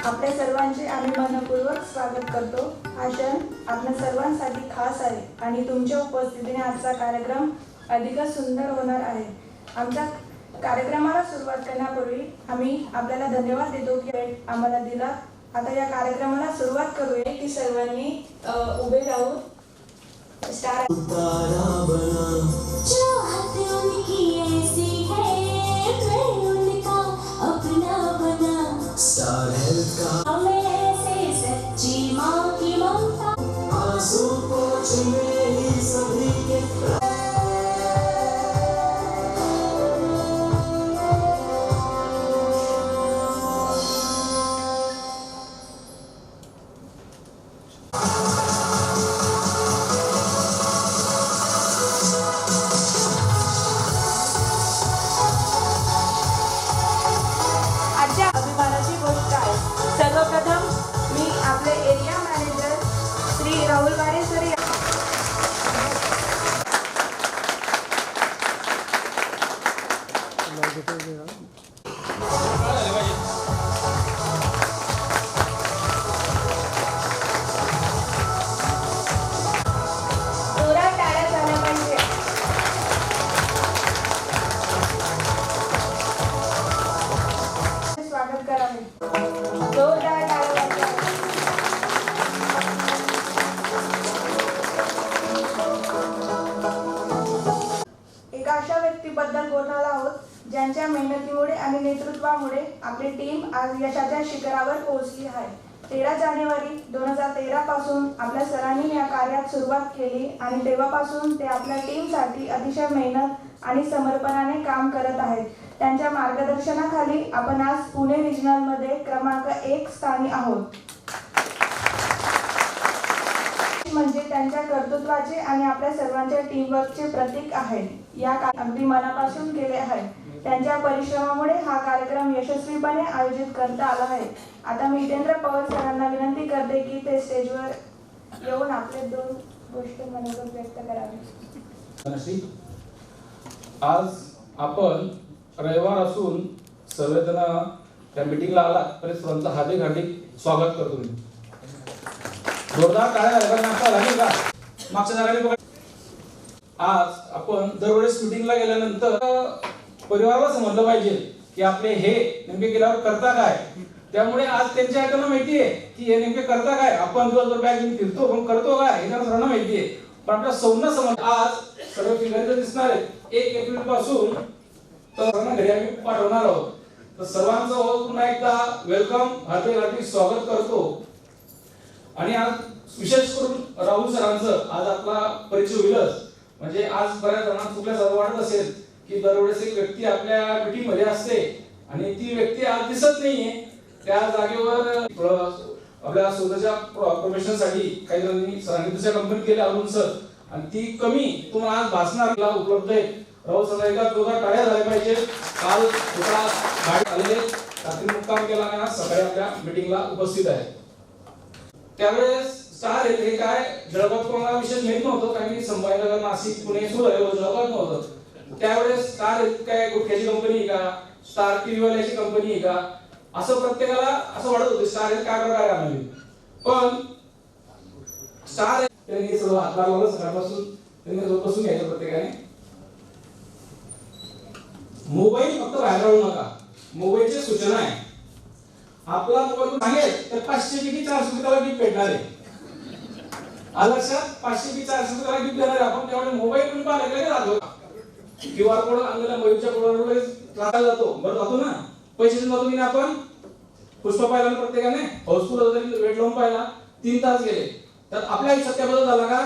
आपल्या सर्वांचे आम्ही मनपूर्वक स्वागत करतो। हा क्षण आपल्या सर्वांसाठी खास आहे आणि तुमच्या उपस्थितीने आजचा कार्यक्रम अधिकच सुंदर होणार आहे। आमच्या कार्यक्रमाला सुरुवात करण्यापूर्वी आम्ही आपल्याला धन्यवाद देतो की वेळ आम्हाला दिला। आता या कार्यक्रमाला सुरुवात करूया की सर्वांनी उभे राहून स्टार स्टार हेल्थ का हमें से सच्ची माँ की ममता आंसू पोंछने ही सभी के आजच्या अभिमानाची गोष्ट आहे। सर्वप्रथम मी आपले एरिया मॅनेजर श्री राहुल वारे सर जोरात टाळ्या झाल्या पाहिजे। स्वागत करावे। जोरदार टाळ्या वाजवा। एका अशा व्यक्तीबद्दल बोलणार आहोत ज्यांच्या मेहनतीमुळे आणि नेतृत्वामुळे आपली टीम आज यशाच्या शिखरावर पोहोचली आहे। 13 जानेवारी 2013 पासून आपल्या सरांनी या कार्यात सुरुवात केली आणि तेव्हापासून ते आपल्या टीमसाठी अतिशय मेहनत आणि समर्पणाने काम करत आहेत। त्यांच्या मार्गदर्शनाखाली आपण आज पुणे रिजनलमध्ये क्रमांक 1 स्थानी आहोत। म्हणजे त्यांच्या कर्तृत्वाचे आणि आपल्या सर्वांच्या टीमवर्कचे प्रतीक आहे। या अगदी मनापासून केले आहे। त्यांच्या परिश्रमामुळे हा कार्यक्रम यशस्वीपणे आयोजित करता आला आहे। आता मी हितेंद्र पवार सरांना विनंती करते की ते स्टेजवर येऊन आपले 2 गोष्टी मनोगत व्यक्त करावे। आज आपण रविवार असून सर्वजण त्या मीटिंगला आलात तरी सर्वांचं हार्दिक हार्दिक स्वागत करतो मी। जोरदार टाळ्या वाजवायला लागेल का? मागच्या जागाने आज आपण दरवेळेस मीटिंगला गेल्यानंतर परिवाराला समजलं पाहिजे की आपले हे नेमके केल्यावर करता काय। त्यामुळे आज त्यांच्या ऐकायला माहिती आहे की हे नेमके करता काय। आपण दिवसभर बॅग घेऊन फिरतो पण करतो काय हे सर्वांना माहिती आहे। पण आपल्या सौम्य समज आज सर्व फिगर दिसणार आहे 1 एप्रिल पासून तर सर्वांना घरी आम्ही पाठवणार आहोत। तर सर्वांचं पुन्हा एकदा वेलकम हार्दिक हार्दिक स्वागत करतो। आणि आज विशेष करून राहुल सरांचं आज आपला परिचय होईलच। म्हणजे आज बऱ्याच जणांना चुकल्या जात वाटत असेल की दरवेळेस एक व्यक्ती आपल्या मीटिंग मध्ये असते आणि ती व्यक्ती आज दिसत नाहीये। त्या जागेवर आपल्या स्वतःच्या प्रोफेशनसाठी काही जणांनी सरांनी दुसऱ्या कंपनीत गेले अरुण सर आणि ती कमी तुम्हाला आज भासणारला उपलब्ध आहे। राहुल सर एकदा जोरदार टाळ्या झाल्या पाहिजे। काल स्वतः गाडी आलेले रात्री मुक्काम केला आणि आज सकाळी आपल्या मीटिंगला उपस्थित आहे। त्यावेळेस स्टार हे काय जळगाव कोणाला विशेष माहित नव्हतं कारण की संभाजीनगर नाशिक पुणे सुरू आहे जळगाव नव्हतं। त्यावेळेस स्टार काय गुटख्याची कंपनी आहे का स्टार टीव्ही वाल्याची कंपनी आहे का असं प्रत्येकाला असं वाटत होतं स्टार हे काय प्रकार आहे आम्ही। पण स्टार त्यांनी सर्व हातभार लावला सकाळपासून त्यांनी झोपासून घ्यायचं प्रत्येकाने। मोबाईल फक्त बाहेर राहू नका। मोबाईलची सूचना आहे आपला मोबाईल सांगेल तर 500 पैकी 400 रुपयाला गिफ्ट भेटणार आहे। लक्षात 500 पैकी 400 रुपयाला गिफ्ट देणार आहे आपण। त्यामुळे मोबाईल पण पाहिजे जातो QR कोड आणलेला मोबाईलच्या कोडावर टाकायला जातो बरं जातो ना पैसे देऊन जातो की नाही आपण। पुष्प पाहिला प्रत्येकाने हाऊसफुल जरी वेट लावून पाहिला 3 तास गेले तर आपल्या आयुष्यात काय बदल झाला का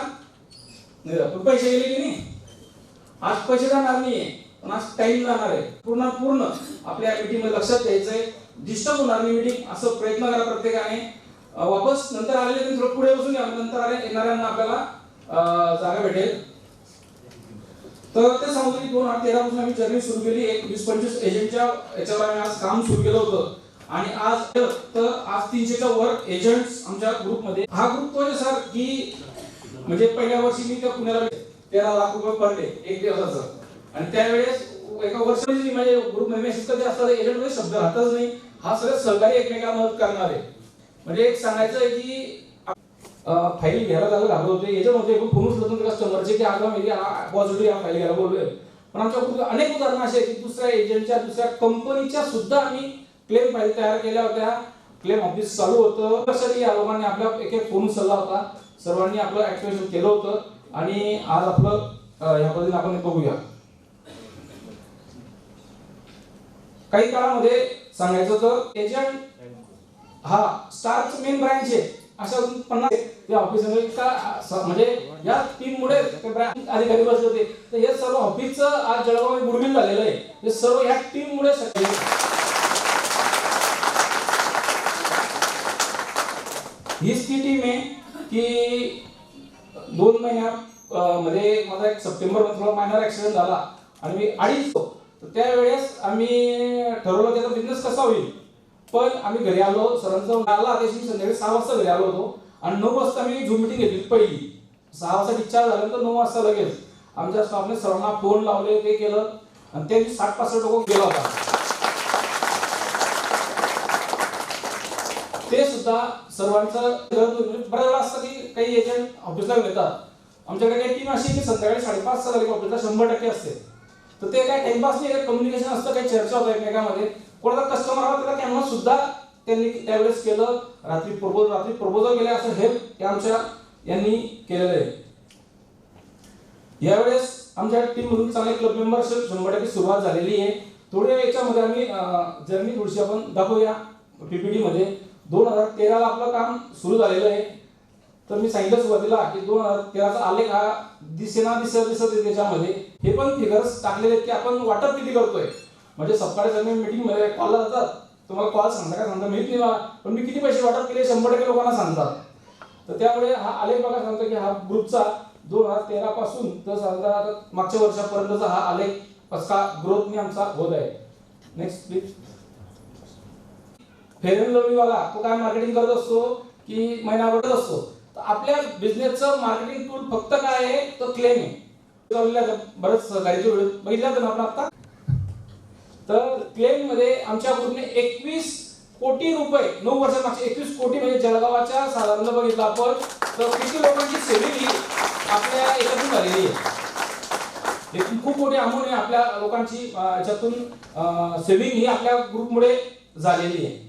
नाही? पण पैसे गेले की नाही? आज पैसे जाणार नाहीये पण आज टाइम जाणार आहे। पूर्ण आपल्या मीटिंग मध्ये लक्षात द्यायचंय डिस्टर्ब होणार नाही मीटिंग असं प्रयत्न करा प्रत्येकाने। वापस नंतर आलेले ते थोडं पुढे बसून घ्या नंतर आले येणाऱ्यांना आपल्याला जागा भेटेल। तर ते सांगतो की 2013 पासून आम्ही जर्नी सुरू केली। 20-25 एजंटच्या याच्यावर आम्ही आज काम सुरू केलं होतं आणि आज 300च्या वर एजंट्स आमच्या ग्रुपमध्ये। हा ग्रुप तो सर की म्हणजे पहिल्या वर्षी मी त्या पुण्याला 13 लाख रुपये पर डे एक दिवसाचं आणि त्यावेळेस एका वर्षाची म्हणजे ग्रुप मेंबरशिप कधी असतात याच्यामध्ये शब्द राहतच नाही. हा सगळं सहकारी एकमेकांना मदत करणार आहे. म्हणजे एक सांगायचं आहे की फाईल घ्यायला जायला घाबरत होते. याच्यामध्ये एकूण फोन उचलत नव्हते कस्टमरचे की आज आम्ही पॉझिटिव्ह या फाईल घ्यायला बोललोय. पण आमच्या अनेक उदाहरणं अशी आहेत की दुसऱ्या एजंटच्या दुसऱ्या कंपनीच्या सुद्धा आम्ही क्लेम फाईल तयार केल्या होत्या. क्लेम ऑफिस चालू होतं. त्यासाठी या लोकांनी आपला एक एक फोन उचलला होता. सर्वांनी आपलं ऍक्टिव्हेशन केलं होतं आणि आज आपलं ह्या पद्धतीने आपण बघूया. काही काळामध्ये सांगायचं तर एजंट हा स्टारच मेन ब्रँच आहे. अशा 50 त्या ऑफिसमध्ये म्हणजे या टीममुळे अधिकारी बसले होते. तर हे सर्व ऑफिसचं आज जळगावमध्ये गुडविल झालेलं आहे. हे सर्व ह्या टीममुळे शक्य आहे. हीच ती टीम आहे की 2 महिन्यात मध्ये माझा एक सप्टेंबर मध्ये थोडा मायनर ऍक्सिडेंट झाला आणि मी 2.5 तर त्यावेळेस आम्ही ठरवलं त्याचा बिझनेस कसा होईल. पण आम्ही घरी आलो. सरांचा आला आदेश. मी संध्याकाळी 6 वाजता घरी आलो होतो आणि 9 वाजता मी झूम मीटिंग घेतली पहिली. 6 वाजता डिस्चार्ज झाल्यानंतर 9 वाजता लगेच आमच्या स्टाफने सर्वांना फोन लावले ते केलं आणि ते 60-65 लोक गेला होता. ते सुद्धा सर्वांचं बऱ्याच वेळा असतं की काही एजंट ऑफिसला येतात. आमच्याकडे काही टीम अशी की संध्याकाळी 5:30 झाली ऑफिसला 100% असते. तर ते काय टाइमपास नाही, कम्युनिकेशन असतं, काही चर्चा होतं एकमेकांमध्ये. कोणाचा कस्टमर आला त्याला कॅनव्हास सुद्धा त्यांनी त्यावेळेस केलं. रात्री प्रपोजल केले. असं हेल्प आमच्या यांनी केलेलं आहे. यावेळेस आमच्या टीम मधून चांगले क्लब मेंबरशिप 100% सुरुवात झालेली आहे. थोड्या याच्यामध्ये आम्ही जर्नी थोडीशी आपण दाखवूया पीपीटी मध्ये. 2013 ला आपलं काम सुरू झालेलं आहे. तर मी सांगितलं सुरुवातीला की 2013 चा आलेख हा दिसत त्याच्यामध्ये. हे पण फिगर्स टाकलेले आहेत की आपण वाटप किती करतोय. म्हणजे सकाळी सगळे मीटिंग मध्ये कॉलला जातात. तुम्हाला कॉल सांगता का सांगता माहित नाही मला, पण मी किती पैसे वाटप केले 100% लोकांना सांगतात. तर त्यामुळे हा आलेख बघा सांगतो की हा ग्रुपचा 2013 पासून तर साधारण मागच्या वर्षापर्यंतचा हा आलेख कसा ग्रोथने आमचा होत आहे. Next please. Fair and lovely वाला तो काय मार्केटिंग करत असतो की महिनाभर असतो. तर आपल्या बिझनेसचं मार्केटिंग टूल फक्त काय आहे तर क्लेम आहे. बरंच सहकार्याचे व्हिडिओ बघितला तर आपण आता. तर क्लेम मध्ये आमच्या ग्रुपने 21 कोटी रुपये 9 वर्षांमागचे 21 कोटी म्हणजे जळगावाच्या साधारण बघितलं आपण तर किती लोकांची सेव्हिंग ही आपल्या याच्यातून झालेली आहे. एकूण खूप मोठी अमाऊंट आहे आपल्या लोकांची याच्यातून सेव्हिंग ही आपल्या ग्रुपमुळे झालेली आहे.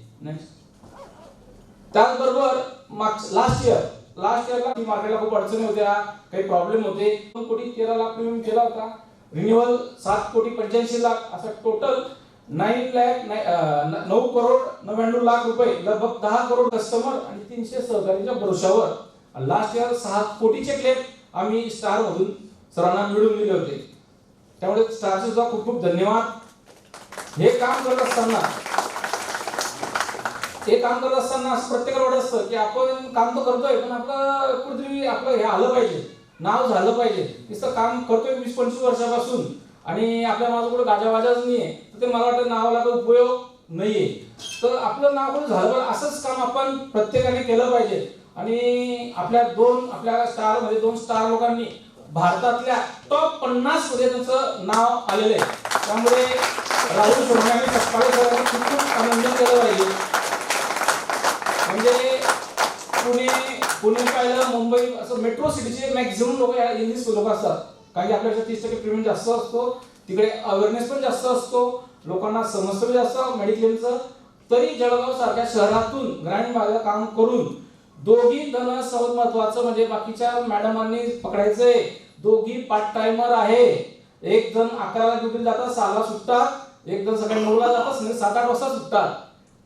त्याचबरोबर लास्ट इयरला मार्केटला खूप अडचणी होत्या, काही प्रॉब्लेम होते. 2 कोटी 13 लाख प्रीमियम केला होता. रिन्युअल 7 कोटी 85 लाख असं टोटल 9 करोड 99 लाख रुपये लगभग 10 करोड कस्टमर आणि 300 सहकार्यांच्या भरोशावर लास्ट इयर 6 कोटीचे क्लेम आम्ही स्टार मधून सरांना मिळवून दिले होते. त्यामुळे स्टारचे सुद्धा खूप खूप धन्यवाद. हे काम करत असताना असं प्रत्येकाला वाटत असतं की आपण काम तर करतोय पण आपलं कुठेतरी आपलं हे आलं पाहिजे, नाव झालं पाहिजे. नुसतं काम करतोय 20-25 वर्षापासून आणि आपल्या माझं कुठे गाजावाजाच नाहीये तर ते मला वाटतं नावाला काही उपयोग नाहीये. तर आपलं नाव कुठे झालं पाहिजे असंच काम आपण प्रत्येकाने केलं पाहिजे. आणि आपल्या स्टार मध्ये 2 स्टार लोकांनी भारतातल्या टॉप 50 मध्ये त्यांचं नाव आलेलं आहे. त्यामुळे राहुल शर्मा आणि सकाळी सरांनी खूप अभिनंदन केलं पाहिजे. म्हणजे पुणे पाहिलं मुंबई असं मेट्रो सिटीचे मॅक्झिमम लोक इंग्लिश लोक असतात. कारण की आपल्याकडे 30% पेमेंट जास्त असतो. तिकडे अवेअरनेस पण जास्त असतो. लोकांना समजतं जास्त मेडिक्लेमचं. तरी जळगाव सारख्या शहरातून ग्रामीण भागात काम करून दोघी जण सर्वात महत्वाचं म्हणजे बाकीच्या मॅडमांनी पकडायचंय. दोघी पार्ट टाइमर आहे. एक जण 11ला ड्युटीला जातात 6ला सुटतात. एक जण सकाळी 9ला जातात 7-8 वाजता सुटतात.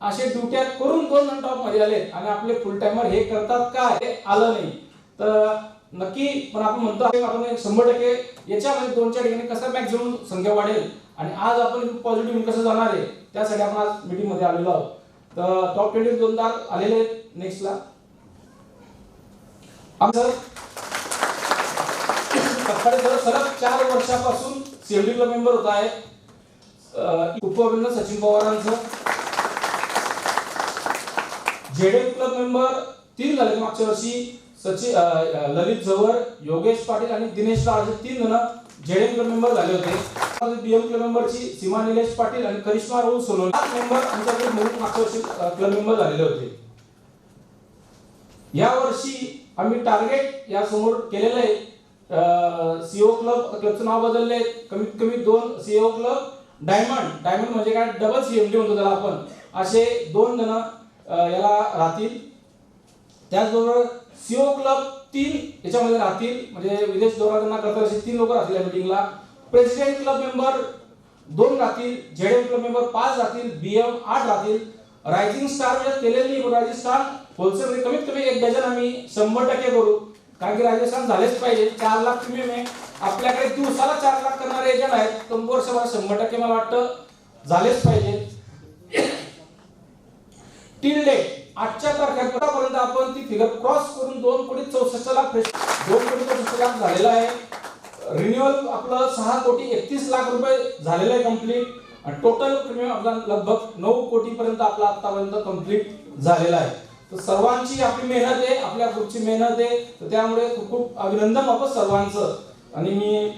असे ड्युट्या करून 2 जण टॉप मध्ये आले आणि आपले फुल टाइमर हे करतात का हे आलं नाही. तर नक्की पण आपण म्हणतो आपण 100% याच्यामध्ये 2-4 ठिकाणी कसं मॅक्झिमम संख्या वाढेल आणि आज आपण पॉझिटिव्ह कसं जाणार आहे त्यासाठी आपण आज मीटिंग मध्ये आलेलो आहोत. तर टॉप 20 दोनदार आलेले आहेत. नेक्स्टला आमचं सलग 4 वर्षापासून सीएमडी क्लब मेंबर होत आहे. उपअभिनंदन सचिन पवारांचं. जेडे क्लब मेंबर 3 झाले मागच्या वर्षी. ललित झवर, योगेश पाटील आणि दिनेश लाड असे 3 जण जेडे क्लब मेंबर झाले होते. बीएम क्लब मेंबरची सीमा निलेश पाटील आणि करिश्मा राहुल सोनवणे 5 मेंबर आमच्याकडे म्हणून मागच्या वर्षी क्लब मेंबर झालेले होते. या वर्षी आम्ही टार्गेट या समोर केलेलं आहे. सीओ क्लबचं नाव बदलले. कमीत कमी 2 सीओ क्लब डायमंड म्हणजे काय डबल सीएमडी म्हणतो त्याला आपण. असे 2 जण याला राहतील. त्याचबरोबर सीओ क्लब 3 याच्यामध्ये राहतील. म्हणजे विदेश दौरा त्यांना करतात असे 3 लोक राहतील या मीटिंगला. प्रेसिडेंट क्लब मेंबर 2 राहतील. झेडएम क्लब मेंबर 5 राहतील. बीएम 8 राहतील. रायझिंग स्टार म्हणजे केलेली रायझिंग स्टार होलसेल मध्ये कमीत कमी 1 डझन आम्ही 100% करू. कारण की राजस्थान झालेच पाहिजे. 4 लाख प्रीमियम आहे आपल्याकडे. दिवसाला 4 लाख करणारे एजंट आहेत. तर वर्षभरात 100% मला वाटतं झालेच पाहिजे. टिल डेट आजच्या तारखेपर्यंत आपण ती फिगर क्रॉस करून 2,64,00,000 2,64,00,000 झालेला आहे. रिन्युअल आपलं 6,31,00,000 रुपये झालेलं आहे कंप्लीट. आणि टोटल प्रीमियम आपला लगभग 9 कोटी पर्यंत आपला आतापर्यंत कंप्लीट झालेला आहे. तर सर्वांची आपली मेहनत आहे. आपल्या ग्रुपची मेहनत आहे. तर त्यामुळे खूप खूप अभिनंदन वापस सर्वांचं. आणि मी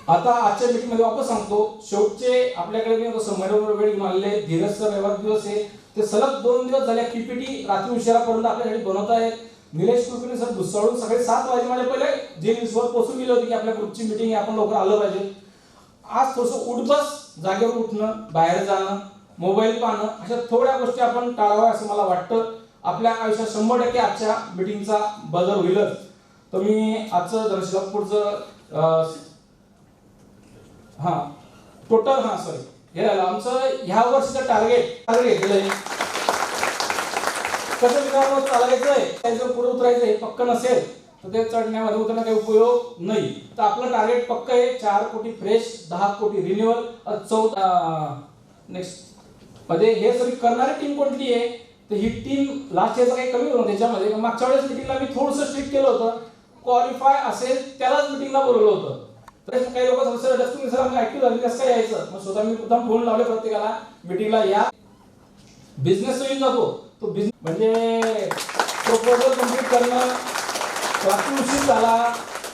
आता आजच्या मीटिंग मध्ये वापस सांगतो. शेवटचे आपल्याकडे मी वेळ घेऊन आलेले धीरज सर रविवार दिवस आहे. ते सलग 2 दिवस झाले पीपीटी रात्री उशिरापर्यंत आपल्यासाठी बनवत आहेत. निलेश कुलकर्णी सर भुसावळून सकाळी 7 वाजे माझ्या पहिले जे न्यूजवर पोहोचून गेले होते की आपल्या ग्रुपची मीटिंग आहे, आपण लवकर आलं पाहिजे. आज थोडंसं उठबस, जागेवर उठणं, बाहेर जाणं, मोबाईल पाहणं अशा थोड्या गोष्टी आपण टाळाव्या असं मला वाटतं. आपल्या आयुष्यात 100% आजच्या मीटिंगचा बदल होईलच. तर मी आजचं धनशिलापूरचं टोटल हे राहिलं आमचं ह्या वर्षीचं टार्गेट घेतलंय. कसं मित्रांनो चालायचंय, त्याचं पुढे उतरायचं हे पक्क नसेल तर ते चढण्यामध्ये उतरण्याचा काही उपयोग नाही. तर आपलं टार्गेट पक्क आहे. 4 कोटी फ्रेश, 10 कोटी रिन्युअल, 14 नेक्स्ट मध्ये हे सगळी करणारी टीम कोणती आहे. तर ही टीम लास्ट इयरचा काही कमी होतं त्याच्यामध्ये. मागच्या वेळेस मीटिंगला मी थोडंसं स्ट्रिक्ट केलं होतं. क्वालिफाय असेल त्यालाच मीटिंगला बोलवलं होतं. तर काही लोक ऍक्टिव्ह झाले कसं काय यायचं. मग स्वतः मी मुद्दाम फोन लावले प्रत्येकाला मीटिंगला या. बिझनेस येऊन जातो तो बिझनेस म्हणजे प्रपोजल कम्प्लीट करणं रात्री उशीर झाला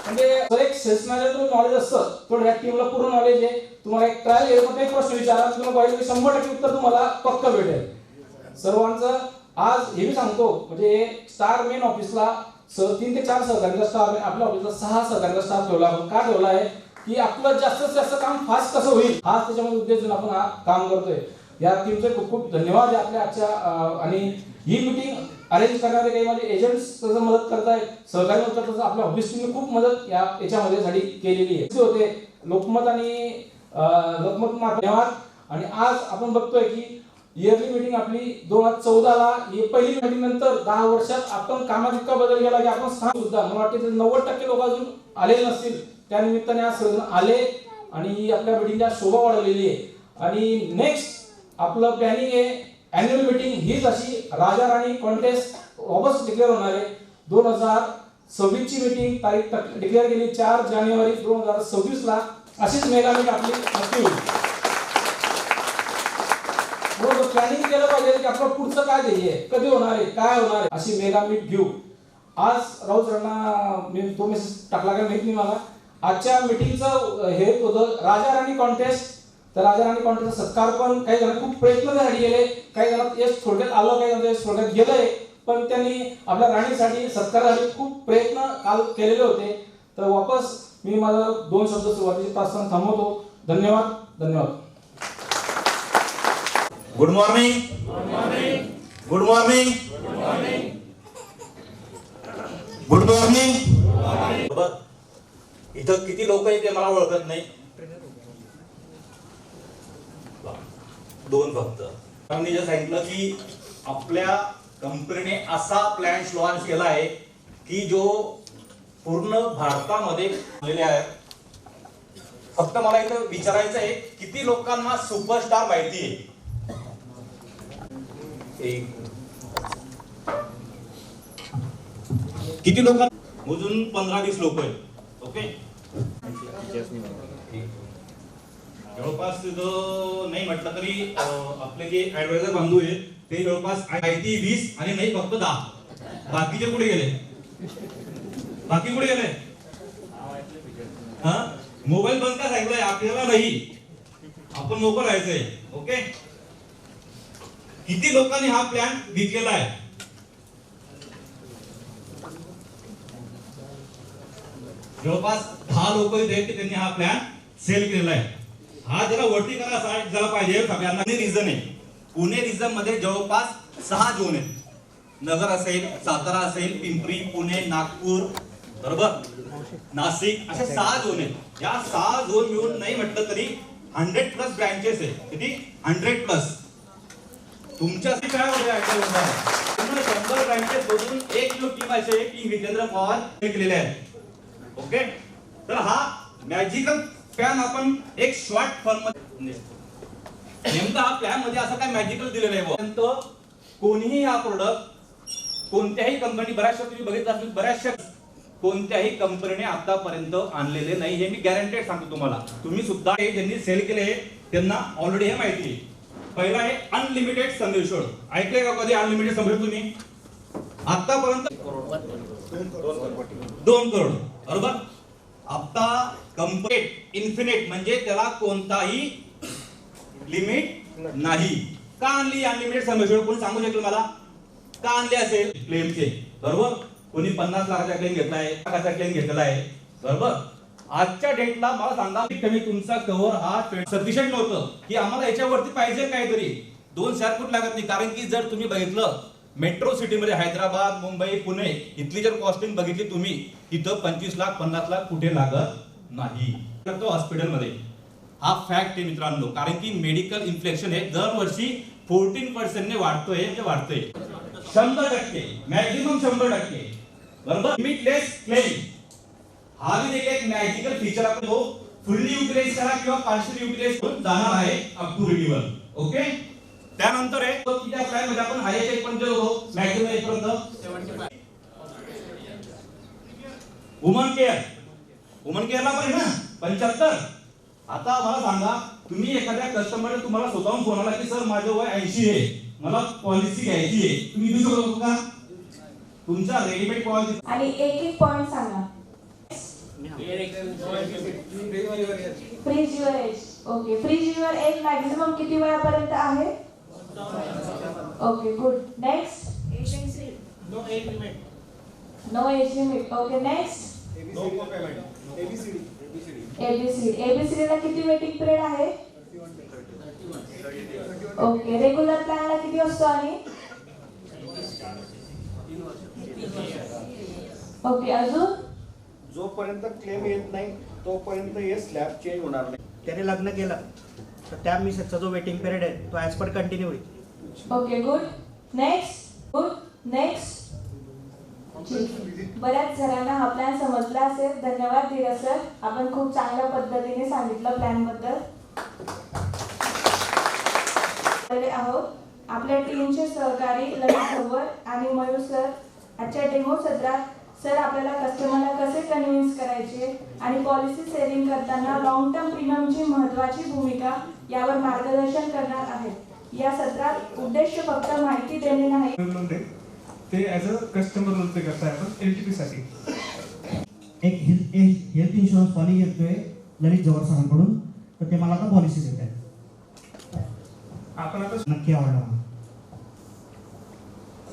म्हणजे एक सेल्स मॅनेजर नॉलेज असतं थोडं या टीमला पूर्ण नॉलेज आहे. तुम्हाला एक ट्रायल येईल एक प्रश्न विचारा तुम्हाला 100% उत्तर तुम्हाला पक्क भेटेल. सर्वांचं आज हे मी सांगतो म्हणजे स्टार मेन ऑफिसला 3 ते 4 सहकार्यांचा स्टाफ आहे. आपल्या ऑफिसला 6 सहकार्यांचा स्टाफ ठेवला. आपण का ठेवला आहे की आपलं जास्तीत जास्त काम फास्ट कसं होईल हा त्याच्यामध्ये उद्देश घेऊन आपण हा काम करतोय. या टीमचे खूप खूप धन्यवाद आहे आपल्या आजच्या. आणि ही मीटिंग अरेंज करणारे काही माझे एजंट्स त्याचं मदत करतायत, सहकारी मदत करतात. आपल्या ऑफिस टीमने खूप मदत याच्यामध्ये साठी केलेली आहे. होते लोकमत आणि लोकमत धन्यवाद. आणि आज आपण बघतोय की इयरली मीटिंग आपली 2014ला ही पहिली मीटिंग नंतर 10 वर्षात आपण कामात इतका बदल केला की आपण स्थान सुद्धा मला वाटते 90% लोक अजून आलेले नसतील. त्या निमित्ताने आज सर्वजण आले आणि आपल्या मीटिंगच्या शोभा वाढवलेली आहे. आणि नेक्स्ट आपलं प्लॅनिंग आहे अॅन्युअल मीटिंग हीच अशी राजा राणी कॉन्टेस्ट वापस डिक्लेअर होणार आहे. 2026 ची मीटिंग तारीख डिक्लेअर केली 4 जानेवारी 2026 ला. अशीच मेगा मीट आपली नक्की होईल. प्लॅनिंग केलं पाहिजे की आपलं पुढचं काय ध्येय आहे, कधी होणार आहे, काय होणार आहे, अशी मेगा मीट घेऊ. आज राऊत सरांना मी तो मेसेज टाकला काय माहित नाही मला. आजच्या मीटिंगचं हे होतं राजा राणी कॉन्टेस्ट. तर राजा राणी कॉन्टेस्ट सत्कार पण काही जण खूप प्रयत्नासाठी गेले, काही जण यश थोडक्यात आलं, काही जण थोडक्यात गेलंय. पण त्यांनी आपल्या राणीसाठी सत्कारासाठी खूप प्रयत्न काल केलेले होते. तर वापस मी माझा 2 शब्द सुरुवातीचे प्रार्थना थांबवतो. धन्यवाद. धन्यवाद. Good morning. Good morning. Good morning. इथं किती लोक आहेत ते मला ओळखत नाही. 2 फक्त. आम्ही जे सांगितलं की आपल्या कंपनीने असा प्लॅन लॉन्च केला आहे की जो पूर्ण भारतामध्ये आलेले आहे. फक्त मला इथं विचारायचं आहे किती लोकांना सुपरस्टार माहिती आहे. किती लोक मोजून 15-20 लोक आहेत. ओके जवळपास नाही म्हटलं तरी आपले जे ऍडवायझर बांधू आहेत ते जवळपास माहिती 20 आणि नाही फक्त 10. बाकीचे कुठे गेले? बाकी कुठे गेले? मोबाईल बंद का सांगितलंय आपल्याला नाही, आपण मोबाईल राहायचंय. ओके, किती लोकांनी हा प्लॅन घेतलेला आहे? जवळपास 10 लोक इथे आहेत की त्यांनी हा प्लॅन सेल केलेला आहे. हा जरा वरती करा झाला पाहिजे सगळ्यांना. रिझन आहे, पुणे रिझन मध्ये जवळपास 6 झोन आहेत. नगर असेल, सातारा असेल, पिंपरी, पुणे, नागपूर, बरोबर, नाशिक, असे 6 झोन आहेत. या 6 झोन मिळून नाही म्हटलं तरी 100+ ब्रँचेस आहेत. किती? 100+. तुमच्या काय होते 100 ब्रँचेस बघून एक जो टीम असे की हितेंद्र पवार हे केलेले आहेत. ओके, तर हा मॅजिकल प्लॅन आपण एक शॉर्ट फॉर्म मध्ये नेमका हा प्लॅन मध्ये असं काय मॅजिकल दिलेलं आहे. कोणीही हा प्रोडक्ट कोणत्याही कंपनी, बऱ्याचशा तुम्ही बघितलं असेल, बऱ्याचशा कोणत्याही कंपनीने आतापर्यंत आणलेले नाही. हे मी गॅरंटेड सांगतो तुम्हाला. तुम्ही सुद्धा हे ज्यांनी सेल केले त्यांना ऑलरेडी हे माहिती आहे. पहिला आहे अनलिमिटेड समेशोड. ऐकले का कधी अनलिमिटेड समेशोड तुम्ही? आतापर्यंत 2 करोड, बरोबर. आता कंप्लीट इन्फिनिट म्हणजे त्याला कोणताही लिमिट नाही. का आणली अनलिमिटेड समेशोड? कोणी सांगू शकेल मला का आणले असेल? क्लेमचे, बरोबर. कोणी 50 लाखाचा क्लेम घेतलाय, लाखाचा क्लेम घेतलेला आहे, बरोबर. आजच्या डेटला मला सांगा कमी तुमचा कव्हर हा सफिशियंट नव्हतं की आम्हाला याच्यावरती पाहिजे काहीतरी. 2 स्क्वेअर फूट लागत नाही. कारण की जर तुम्ही बघितलं मेट्रो सिटीमध्ये हैदराबाद, मुंबई, पुणे इथली जर कॉस्टिंग बघितली तुम्ही, इथं 25 लाख 50 लाख कुठे लागत नाही. हॉस्पिटलमध्ये हा फॅक्ट आहे मित्रांनो. कारण की मेडिकल इन्फ्लेक्शन हे दरवर्षी 14% ने वाढतोय. म्हणजे वाढतोय 100%, मॅक्झिमम 100%, बरोबर. लिमिटलेस क्लेम हा देखील एक मॅजिकल फीचर आपण तो फुल्ली युटिलाइज करा किंवा पार्शियली युटिलाइज करून जाणार आहे अप टू रिन्यूअल. ओके, त्यानंतर आहे तो त्या प्लॅन मध्ये आपण हायेस्ट एक पण होतो मॅक्झिमम एक पर्यंत. वुमन केअरला पण आहे ना 75. आता मला सांगा, तुम्ही एखाद्या कस्टमरने तुम्हाला स्वतःहून फोन आला की सर माझं वय 80 आहे, मला पॉलिसी घ्यायची आहे, तुम्ही देऊ शकतो का? तुमचा रेडीमेड पॉलिसी. आणि एक पॉइंट सांगा. Freeze your age. Okay, freeze your age maximum किती वयापर्यंत आहे? Okay, good. Next, no age limit. Okay, next, ABCD ला किती वेटिंग पिरियड आहे? ओके, रेग्युलर प्लॅन ला किती असतो? आणि ओके, अजून जोपर्यंत क्लेम येत नाही तोपर्यंत हे स्लॅब चेंज होणार नाही. त्याने लग्न केलं तर त्या मिसेसचा जो वेटिंग पिरियड आहे तो ॲज पर कंटिन्यू होईल. Okay, good. Next, good. Next. बऱ्याच जणांना हा प्लॅन समजला असेल. धन्यवाद धीरज सर, आपण खूप चांगल्या पद्धतीने सांगितलं प्लॅन बद्दल. आहोत आपल्या टीमचे सहकारी ललित भवर आणि मयूर सर. आजच्या डेमो सत्रात सर आपल्याला कस्टमरला कसे कन्व्हिन्स करायचे आणि पॉलिसी सेलिंग करताना लॉंग टर्म प्रीमियमची महत्त्वाची भूमिका यावर मार्गदर्शन करणार आहेत. या सत्रात उद्देश फक्त माहिती देणे नाही, ते ॲज अ कस्टमर म्हणते करताय आपण एलटीपी साठी. एक हेल्थ इन्शुरन्स पॉलिसी घेतोय ललित जवळ सरांकडून, तर ते मला आता पॉलिसी देत आहेत. आपण आता नक्की आवडला मला.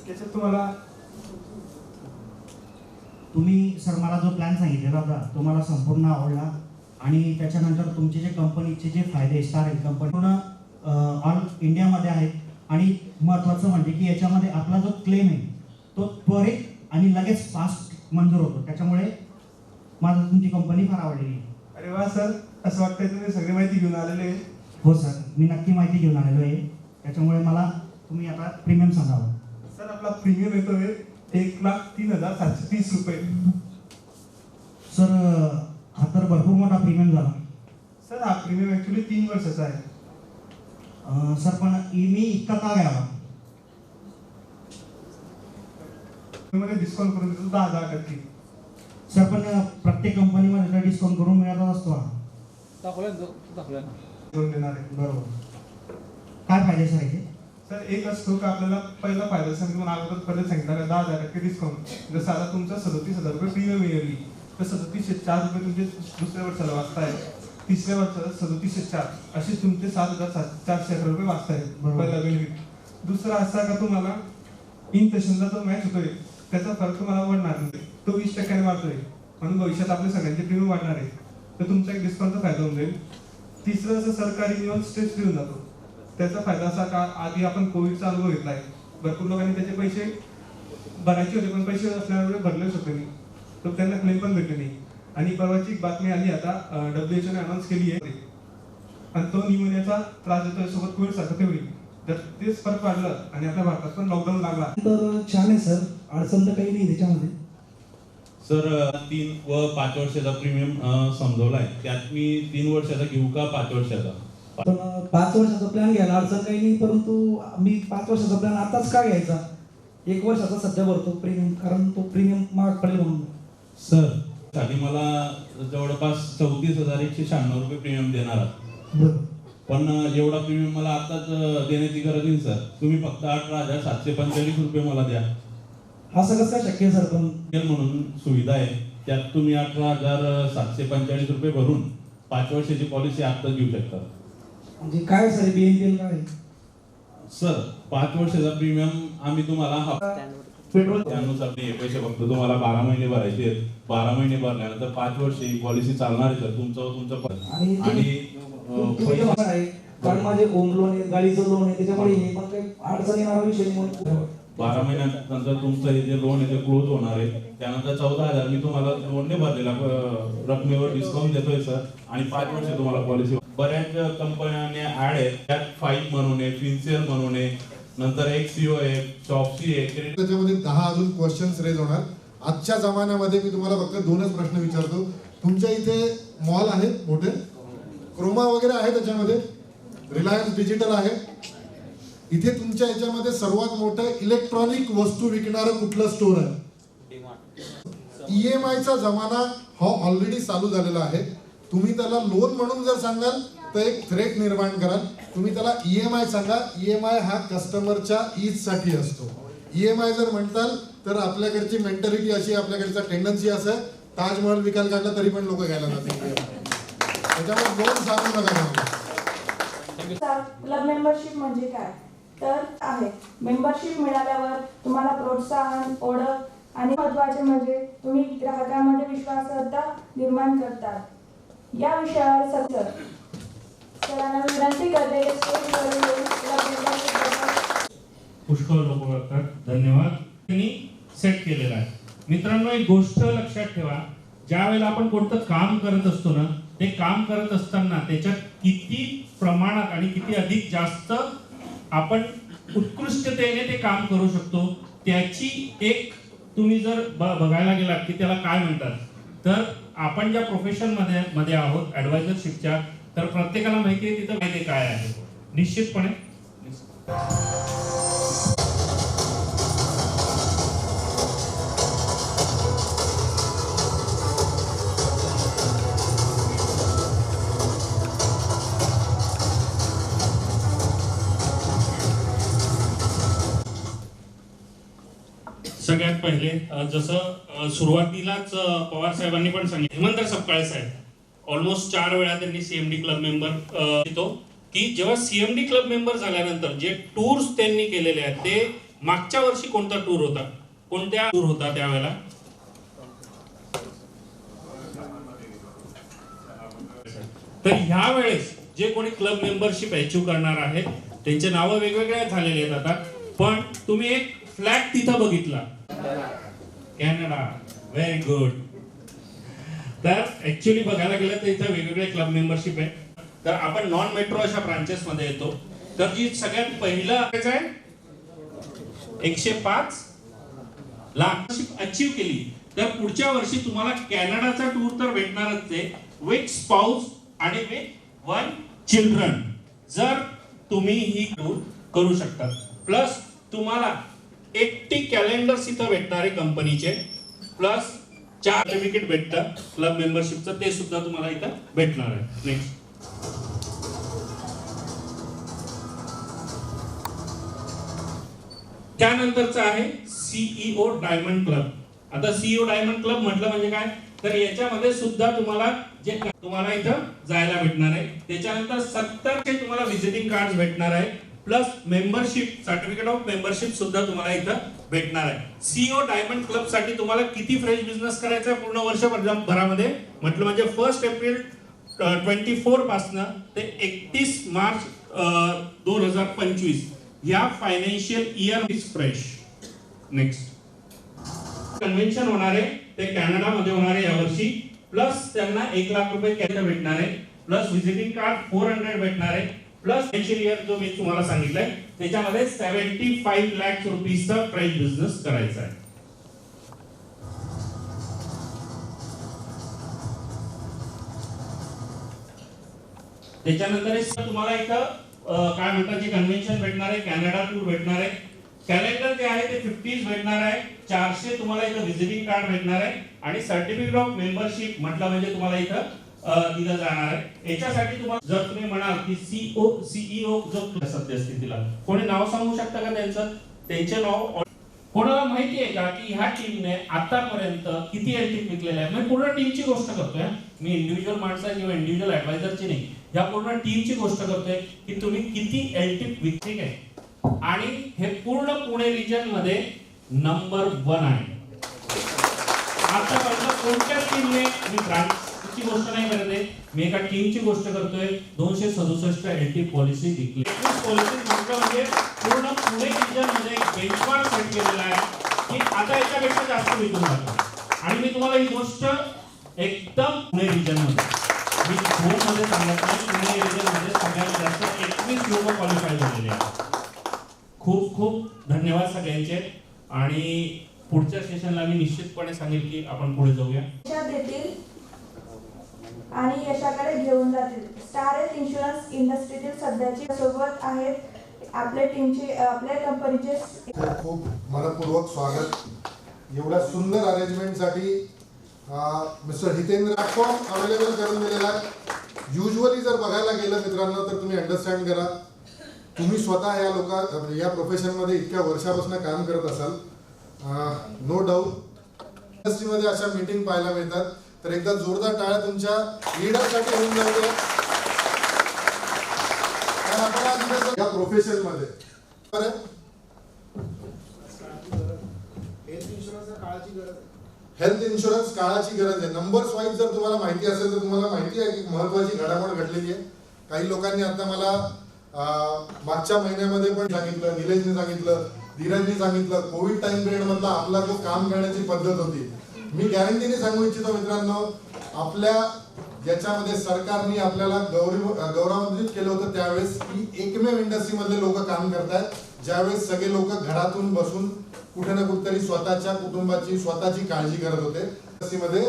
त्याच्यात तुम्हाला तुम्ही सर मला जो प्लॅन सांगितलेला होता तो मला संपूर्ण आवडला. आणि त्याच्यानंतर तुमचे जे कंपनीचे जे फायदे स्टार हेल्थ कंपनी पूर्ण ऑल इंडियामध्ये आहेत. आणि महत्त्वाचं म्हणजे की याच्यामध्ये आपला जो क्लेम आहे तो त्वरित आणि लगेच फास्ट मंजूर होतो. त्याच्यामुळे मला तुमची कंपनी फार आवडलेली. अरे वा सर, असं वाटतंय तुम्ही सगळी माहिती घेऊन आलेले. हो सर, मी नक्की माहिती घेऊन आलेलो आहे. त्याच्यामुळे मला तुम्ही आता प्रीमियम सांगावं. सर आपला प्रीमियम येतोय 1,03,730 रुपये. सर हा तर भरपूर मोठा प्रीमियम झाला. सर हा प्रीमियम ऍक्च्युली 3 वर्षाचा आहे. सर पण मी इतका का घ्यावा? मध्ये डिस्काउंट करून देतो 10,000%. सर पण प्रत्येक कंपनीमध्ये डिस्काउंट करून मिळतच असतो. करून देणार आहे. बरोबर. काय फायदे सर याचे? सर एक असतो की आपल्याला पहिला फायदा सांगितलं, अगोदर पहिले सांगितलं 10,000% डिस्काउंट. जसं आता तुमचा 37,000 रुपये प्रीमियम इयरली, तर 3704 रुपये तुमचे दुसऱ्या वर्षाला वाचताय, तिसऱ्या वर्षाला 3704 असे तुमचे 7411 रुपये वाचताय पहिला बेनिफिट। दुसरा असा का तुम्हाला इन सेशनला जो मॅच होतोय त्याचा फरक तुम्हाला वाढणार नाही, तो 20% वाढतोय म्हणून भविष्यात आपल्या सगळ्यांचे प्रीमियम वाढणार आहे, तर तुमचा एक डिस्काउंटचा फायदा होऊन जाईल। तिसरं असं सरकारी नियम स्ट्रेस फ्री होऊन जातो, त्याचा फायदा असा का आधी आपण कोविडचा अनुभव घेतलाय, भरपूर लोकांनी त्याचे पैसे भरायचे होते पण पैसे असल्यामुळे भरले शकले नाही, तर त्यांना क्लेम पण भेटले नाही। आणि परवाची एक बातमी आली आता WHO ने अनाऊन्स केली आहे आणि तो निमोनियाचा त्रास देतोय सोबत कोविड सारखं ते होईल, जर तेच फरक वाढलं आणि आपल्या भारतात पण लॉकडाऊन लागला तर छान आहे सर, अडचण तर काही नाही त्याच्यामध्ये। सर 3 व 5 वर्षाचा प्रीमियम समजवलाय, त्यात मी 3 वर्षाचा घेऊ का 5 वर्षाचा? पण 5 वर्षाचा प्लॅन घ्यायला अडचण काही नाही, परंतु मी 5 वर्षाचा प्लॅन आताच का घ्यायचा? 1 वर्षाचा सध्या भरतो प्रीमियम, कारण तो प्रीमियम महाग पडेल म्हणून। सर साठी मला जवळपास 34,196 रुपये प्रीमियम देणार आहात, पण एवढा प्रीमियम मला आताच देण्याची गरज नाही सर, तुम्ही फक्त 18,745 रुपये मला द्या। असं कसं काय शक्य सर? पण म्हणून सुविधा आहे, त्यात तुम्ही 18,745 रुपये भरून 5 वर्षाची पॉलिसी आत्ताच घेऊ शकता। म्हणजे काय सर BNPL काय? सर 5 वर्षाचा प्रीमियम आम्ही तुम्हाला पेट्रोल त्यानुसार हे पैसे फक्त तुम्हाला 12 महिने भरायचे आहेत, 12 महिने भरल्यानंतर 5 वर्ष ही पॉलिसी चालणार आहे सर तुमचं आणि पैसे आहे कारण माझे होम लोन आहे, गाडीचं लोन आहे, त्याच्यामुळे हे पण काही अडचण येणार विषय नाही म्हणून 12 महिन्यानंतर तुमचं हे जे लोन आहे ते क्लोज होणार आहे, त्यानंतर 14,000 मी तुम्हाला लोनने भरलेला रकमेवर डिस्काउंट देतोय सर, आणि 5 वर्ष तुम्हाला पॉलिसी। बऱ्याच कंपन्याने ऍड आहेत, त्यात 5 म्हणून आहे, फिन्सियर म्हणून आहे, नंतर XCO आहे, शॉपसी आहे, त्याच्यामध्ये 10 अजून क्वेश्चन्स रेज होणार। आजच्या जमान्यामध्ये मी तुम्हाला फक्त 2च प्रश्न विचारतो, तुमच्या इथे मॉल आहेत मोठे, क्रोमा वगैरे आहे, त्याच्यामध्ये रिलायन्स डिजिटल आहे, इथे तुमच्या याच्यामध्ये सर्वात मोठं इलेक्ट्रॉनिक वस्तू विकणारं कुठलं स्टोर आहे? EMI चा जमाना हा ऑलरेडी चालू झालेला आहे, तुम्ही त्याला लोन म्हणून जर सांगाल तर एक थ्रेट निर्माण कराल, तुम्ही त्याला EMI सांगा। EMI हा कस्टमरच्या ईज साठी असतो, EMI जर म्हणताल तर आपल्याकडची मेंटॅलिटी अशी, आपल्याकडचा टेंडन्सी असं आहे, ताजमहल विकायला काढला तरी पण लोक घ्यायला जातील, त्याच्यामुळे लोन सांगू नका। क्लब मेंबरशिप म्हणजे काय तर आहे, मेंबरशिप मिळाल्यावर तुम्हाला प्रोत्साहन, ओळख आणि महत्त्वाचे म्हणजे तुम्ही ग्राहकांमध्ये विश्वासार्हता निर्माण करतात। या विषयावर सरांना विनंती करते स्टेजवर येऊन क्लब मेंबरशिप पुष्कळ लोक करतात, धन्यवाद। त्यांनी सेट केलेला आहे। मित्रांनो, एक गोष्ट लक्षात ठेवा, ज्या वेळेला आपण कोणतं काम करत असतो ना, ते काम करत असताना त्याच्यात किती प्रमाणात आणि किती अधिक जास्त आपण उत्कृष्टतेने ते काम करू शकतो, त्याची एक तुम्ही जर बघायला गेलात की त्याला काय म्हणतात, तर आपण ज्या प्रोफेशन मध्ये आहोत ऍडवायझरशिपच्या, तर प्रत्येकाला माहिती आहे तिथं माहिती काय आहे निश्चितपणे। सगळ्यात पहिले जसं सुरुवातीलाच पवार साहेबांनी पण सांगितलं, हेमंत सपकाळे साहेब ऑलमोस्ट 4 वेळा त्यांनी CMD क्लब मेंबर येतो की जेव्हा CMD क्लब मेंबर झाल्यानंतर जे टूर्स त्यांनी केलेले आहेत, ते मागच्या वर्षी कोणता टूर होता, कोणत्या टूर होता त्यावेळेला? तर ह्या वेळेस जे कोणी क्लब मेंबरशिप अचीव करणार आहेत त्यांचे नावं वेगवेगळे झालेले आहेत आता, पण तुम्ही एक फ्लॅग तिथं बघितला, कॅनडा, व्हेरी गुड। तर ऍक्च्युअली बघायला गेलं तर इथं वेगवेगळे क्लब मेंबरशिप आहे, तर आपण नॉन मेट्रो अशा ब्रांचेस मध्ये येतो, तर जी सगळ्यात पहिलं आहे 105 लाख अचीव केली, तर पुढच्या वर्षी तुम्हाला कॅनडाचा टूर तर भेटणारच आहे, विथ स्पाउस आणि विथ 1 चिल्ड्रन, जर तुम्ही ही टूर करू शकता। प्लस तुम्हाला 80 कॅलेंडर्स इथं भेटणार आहे कंपनीचे, प्लस 4 सर्टिफिकेट भेटतं क्लब मेंबरशिपचं, ते सुद्धा तुम्हाला इथं भेटणार आहे। नेक्स्ट, त्यानंतरचं आहे CEO डायमंड क्लब। आता CEO डायमंड क्लब म्हटलं म्हणजे काय, तर याच्यामध्ये सुद्धा तुम्हाला जे तुम्हाला इथं जायला भेटणार आहे. त्याच्यानंतर 70 तुम्हाला व्हिजिटिंग कार्ड भेटणार आहे, plus membership certificate of membership सुद्धा तुम्हाला इथं भेटणार आहे. सीओ डायमंड क्लब साठी तुम्हाला किती फ्रेश बिझनेस करायचा आहे पूर्ण वर्षभरामध्ये म्हटलं म्हणजे 1 एप्रिल 24 पासून ते 31 मार्च 2025 या financial year is fresh. Next convention होणार आहे ते कॅनडामध्ये होणार आहे यावर्षी, प्लस त्यांना 1 लाख रुपये कॅश भेटणार आहे, प्लस व्हिजिटिंग कार्ड 400 भेटणार आहे, प्लस फायनान्शियल इयर जो मी तुम्हाला सांगितलंय त्याच्यामध्ये 75 लाख रुपीजचा फ्रेश बिझनेस करायचा आहे. त्याच्यानंतर तुम्हाला इथं काय म्हणतात जे कन्व्हेन्शन भेटणार आहे, कॅनडा टूर भेटणार आहे, कॅलेंडर जे आहे ते 50 भेटणार आहे, 400 तुम्हाला इथं व्हिजिटिंग कार्ड भेटणार आहे आणि सर्टिफिकेट ऑफ मेंबरशिप म्हटलं म्हणजे तुम्हाला इथं दिलं जाणार आहे. याच्यासाठी तुम्हाला जर तुम्ही म्हणाल की सीईओ जो सद्यस्थितीला कोणी नाव सांगू शकता का त्यांचे नाव कोणाला माहिती आहे का की ह्या टीमने आतापर्यंत किती एलटी विकलेले आहे? मी पूर्ण टीमची गोष्ट करतोय, मी इंडिव्हिज्युअल माणसं किंवा इंडिव्हिज्युअल ऍडवायझरची नाही, या पूर्ण टीमची गोष्ट करतोय की तुम्ही किती एलटी विकले आहे. आणि हे पूर्ण पुणे रिजन मध्ये नंबर 1 आहे. आतापर्यंत कोणत्याच टीमने, मी ब्रांचची गोष्ट नाही करत आहे, मी एका टीमची गोष्ट करतोय, 267 एलटी पॉलिसी विकली. पॉलिसी म्हटलं म्हणजे पूर्ण पुणे रिजन मध्ये बेंचमार्क सेट केलेला आहे की आता याच्यापेक्षा जास्त विकून जातो. आणि मी तुम्हाला ही गोष्ट एकदम पुणे रिजन मध्ये मी मध्ये सांगत नाही, पुणे रिजन मध्ये सगळ्यात जास्त 21 लोक क्वालिफाय झालेले आहेत. खूप खूप धन्यवाद सगळ्यांचे. आणि पुढच्या सेशनला मी निश्चितपणे सांगेल की आपण पुढे जाऊया. देतील आणि यशाकडे घेऊन जातील. स्टार हेल्थ इन्शुरन्स इंडस्ट्रीतील सध्याची सोबत आहेत आपल्या टीमचे, आपल्या कंपनीचे खूप खूप मनपूर्वक स्वागत. एवढ्या सुंदर अरेंजमेंटसाठी मिस्टर हितेंद्र प्लॅटफॉर्म अवेलेबल करून दिलेला आहे. युजली जर बघायला गेलं मित्रांनो तर तुम्ही अंडरस्टँड करा, तुम्ही स्वतः या प्रोफेशनमध्ये इतक्या वर्षापासून काम करत असाल, नो डाऊट इंडस्ट्रीमध्ये अशा मीटिंग पाहायला मिळतात. तर एकदा जोरदार टाळ्या तुमच्या लीडरसाठी होऊन जाऊ द्या. या प्रोफेशनमध्ये हेल्थ इन्शुरन्स काळाची गरज आहे. नंबर्स वाईज जर तुम्हाला माहिती असेल तर तुम्हाला माहिती आहे की महत्वाची घडामोड घडलेली आहे. काही लोकांनी आता मला मागच्या महिन्यामध्ये पण सांगितलं, निलेशने सांगितलं, धीरजने सांगितलं, कोविड टाइम पिरियड मधला आपला जो काम करण्याची पद्धत होती. मी गॅरंटीने सांगू इच्छितो मित्रांनो, आपल्या ज्याच्यामध्ये सरकारने आपल्याला गौरवान्वित केलं होतं त्यावेळेस ही एकमेव इंडस्ट्री मधले लोक काम करतायत ज्यावेळेस सगळे लोक घरातून बसून कुठे ना कुठेतरी स्वतःच्या कुटुंबाची स्वतःची काळजी करत होते. इंडस्ट्रीमध्ये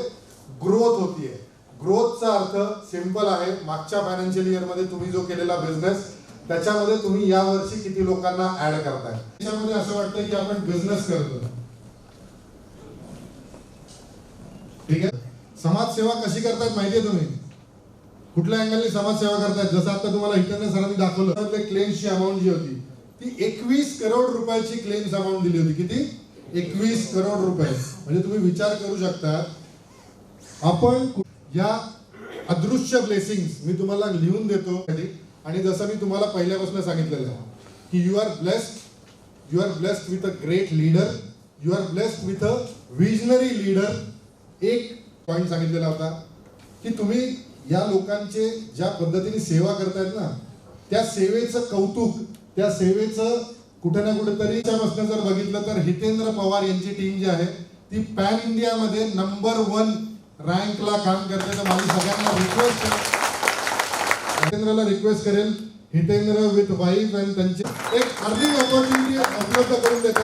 ग्रोथ होतीये. ग्रोथचा अर्थ सिंपल आहे, मागच्या फायनान्शियल इयर मध्ये तुम्ही जो केलेला बिझनेस त्याच्यामध्ये तुम्ही या वर्षी किती लोकांना ऍड करताय. त्याच्यामध्ये असं वाटतं की आपण बिझनेस करतो. ठीक आहे. समाजसेवा कशी करतायत माहितीये तुम्ही? कुठल्या अँगलने समाजसेवा करतायत? जसं आता तुम्हाला हितेंद्र सरांनी दाखवलं, क्लेम्सची अमाऊंट जी होती ती 21 करोड रुपयाची क्लेम्स अमाऊंट दिली होती. किती? 21 करोड रुपये. म्हणजे तुम्ही विचार करू शकता आपण या अदृश्य ब्लेसिंग्स मी तुम्हाला लिहून देतो. आणि जसं मी तुम्हाला पहिल्यापासून सांगितलेलं आहे की you are blessed with a great leader, you are blessed with a visionary leader. एक पॉइंट सांगितलेला होता की तुम्ही या लोकांचे ज्या पद्धतीने सेवा करतायत ना, त्या सेवेचं कौतुक, त्या सेवेचं कुठे ना कुठेतरी जर बघितलं तर हितेंद्र पवार यांची टीम जी आहे ती पॅन इंडिया मध्ये नंबर 1 रँकला काम करते. तर माझी सगळ्यांना रिक्वेस्ट आहे, हितेंद्रला रिक्वेस्ट करेल, हितेंद्र विथ वाईफ आणि त्यांची एक अर्निंग ऑपॉर्च्युनिटी उपलब्ध करून देतात.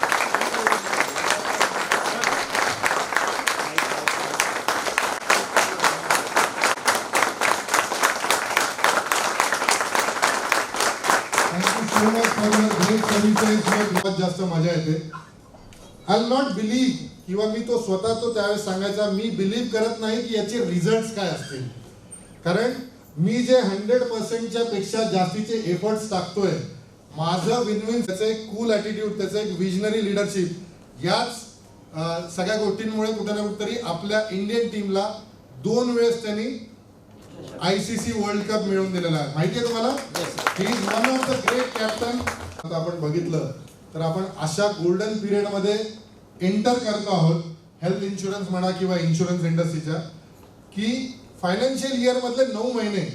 जास्त मजा येते. आय विल नॉट बिलीव्ह, किंवा मी तो स्वतः तो त्यावेळेस सांगायचा, मी बिलीव्ह करत नाही की याचे रिझल्ट काय असतील. कारण मी जे 100%च्या पेक्षा जास्तीचे एफर्ट्स टाकतोय, माझं विन-विन, त्याचं एक कूल ॲटिट्यूड, त्याचं एक विजनरी लिडरशिप, याच सगळ्या गोष्टींमुळे कुठे ना कुठेतरी आपल्या इंडियन टीमला 2 वेळेस त्यांनी ICC वर्ल्ड कप मिळवून दिलेला आहे. माहिती आहे तुम्हाला? He is one of the great captain. आता आपण बघितलं तर आपण अशा गोल्डन पिरियड मध्ये एंटर करतो आहोत, हेल्थ इन्शुरन्स म्हणा किंवा इन्शुरन्स इंडस्ट्रीच्या, की फायनान्शियल इयर मधले 9 महिने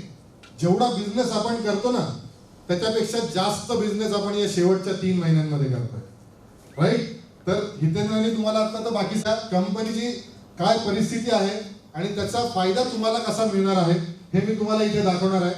जेवढा बिझनेस आपण करतो ना त्याच्यापेक्षा जास्त बिझनेस आपण या शेवटच्या 3 महिन्यांमध्ये करतोय, राईट? तर हितेंद्रने तुम्हाला आता तर बाकीच्या कंपनीची काय परिस्थिती आहे आणि त्याचा फायदा तुम्हाला कसा मिळणार आहे हे मी तुम्हाला इथे दाखवणार आहे.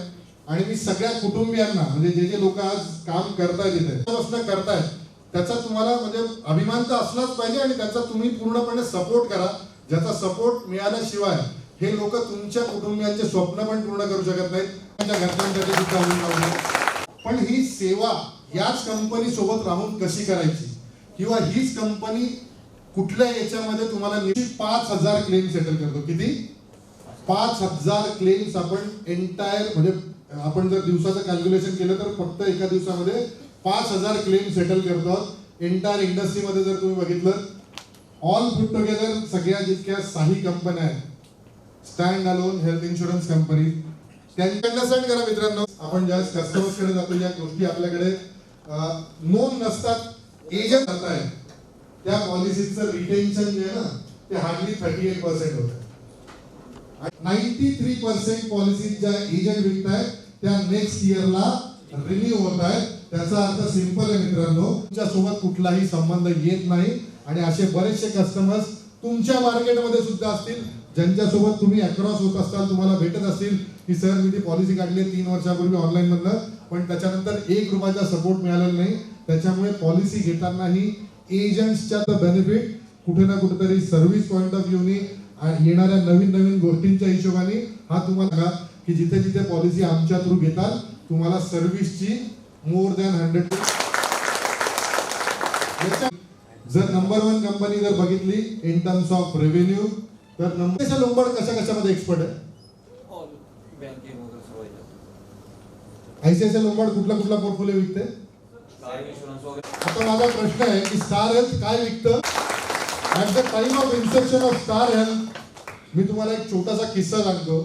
आणि मी सगळ्या कुटुंबियांना, म्हणजे जे जे लोक आज काम करतायत इथे प्रश्न करतायत, त्याचा तुम्हाला म्हणजे अभिमान तर असलाच पाहिजे आणि त्याचा तुम्ही पूर्णपणे सपोर्ट करा. ज्याचा सपोर्ट मिळाल्याशिवाय हे लोक तुमच्या कुटुंबियांचे स्वप्न पण पूर्ण करू शकत नाहीत, त्यांच्या घरच्यांसाठी सुद्धा होऊन जाऊ. पण ही सेवा याच कंपनी सोबत राहून कशी करायची, किंवा हीच कंपनी कुठल्या याच्यामध्ये तुम्हाला 5,000 क्लेम सेटल करतो. किती? 5,000 क्लेम्स आपण एंटायर, म्हणजे आपण जर दिवसाचं कॅल्क्युलेशन केलं तर फक्त एका दिवसामध्ये 5,000 क्लेम सेटल करतो. एंटायर इंडस्ट्रीमध्ये जर तुम्ही बघितलं, ऑल पुट टुगेदर सगळ्या जितक्या 6 कंपन्या आहेत stand alone health insurance company, त्यांनी अंडरस्टँड करा मित्रांनो. आपण ज्या कस्टमर्सकडे जातो, ज्या गोष्टी आपल्याकडे नोंद नसतात, एजंट करताय, त्या पॉलिसीचं रिटेन्शन जे आहे ना ते हार्डली 38% होतं. 93% पॉलिसी ज्या एजंट विकताय त्या नेक्स्ट इयरला रिन्यू होत आहेत. त्याचा अर्थ सिंपल आहे मित्रांनो, तुमच्या सोबत कुठलाही संबंध येत नाही. आणि असे बरेचसे कस्टमर्स तुमच्या मार्केटमध्ये सुद्धा असतील ज्यांच्यासोबत तुम्ही अक्रॉस होत असताल, तुम्हाला भेटत असतील की सर मी ती पॉलिसी काढली 3 वर्षापूर्वी ऑनलाईन मधनं, पण त्याच्यानंतर 1 रुपयाचा सपोर्ट मिळालेला नाही. त्याच्यामुळे पॉलिसी घेतानाही एजंट्सच्या बेनिफिट कुठे ना कुठेतरी सर्व्हिस पॉईंट ऑफ व्ह्यूनी येणाऱ्या नवीन नवीन गोष्टींच्या हिशोबाने हा तुम्हाला की जिथे जिथे पॉलिसी आमच्या थ्रू घेताल तुम्हाला सर्व्हिसची मोर दॅन 100. जर नंबर 1 कंपनी जर बघितली इन टर्म्स ऑफ रेव्हेन्यू तर नंबर लोंबार्ड कशामध्ये एक्सपर्ट आहे? ICICI लोंबार्ड कुठला पोर्टफोलिओ विकते? आता माझा प्रश्न आहे की स्टार हेल्थ काय विकतं? At the time of inception of Star Health, मी तुम्हाला एक छोटासा किस्सा सांगतो.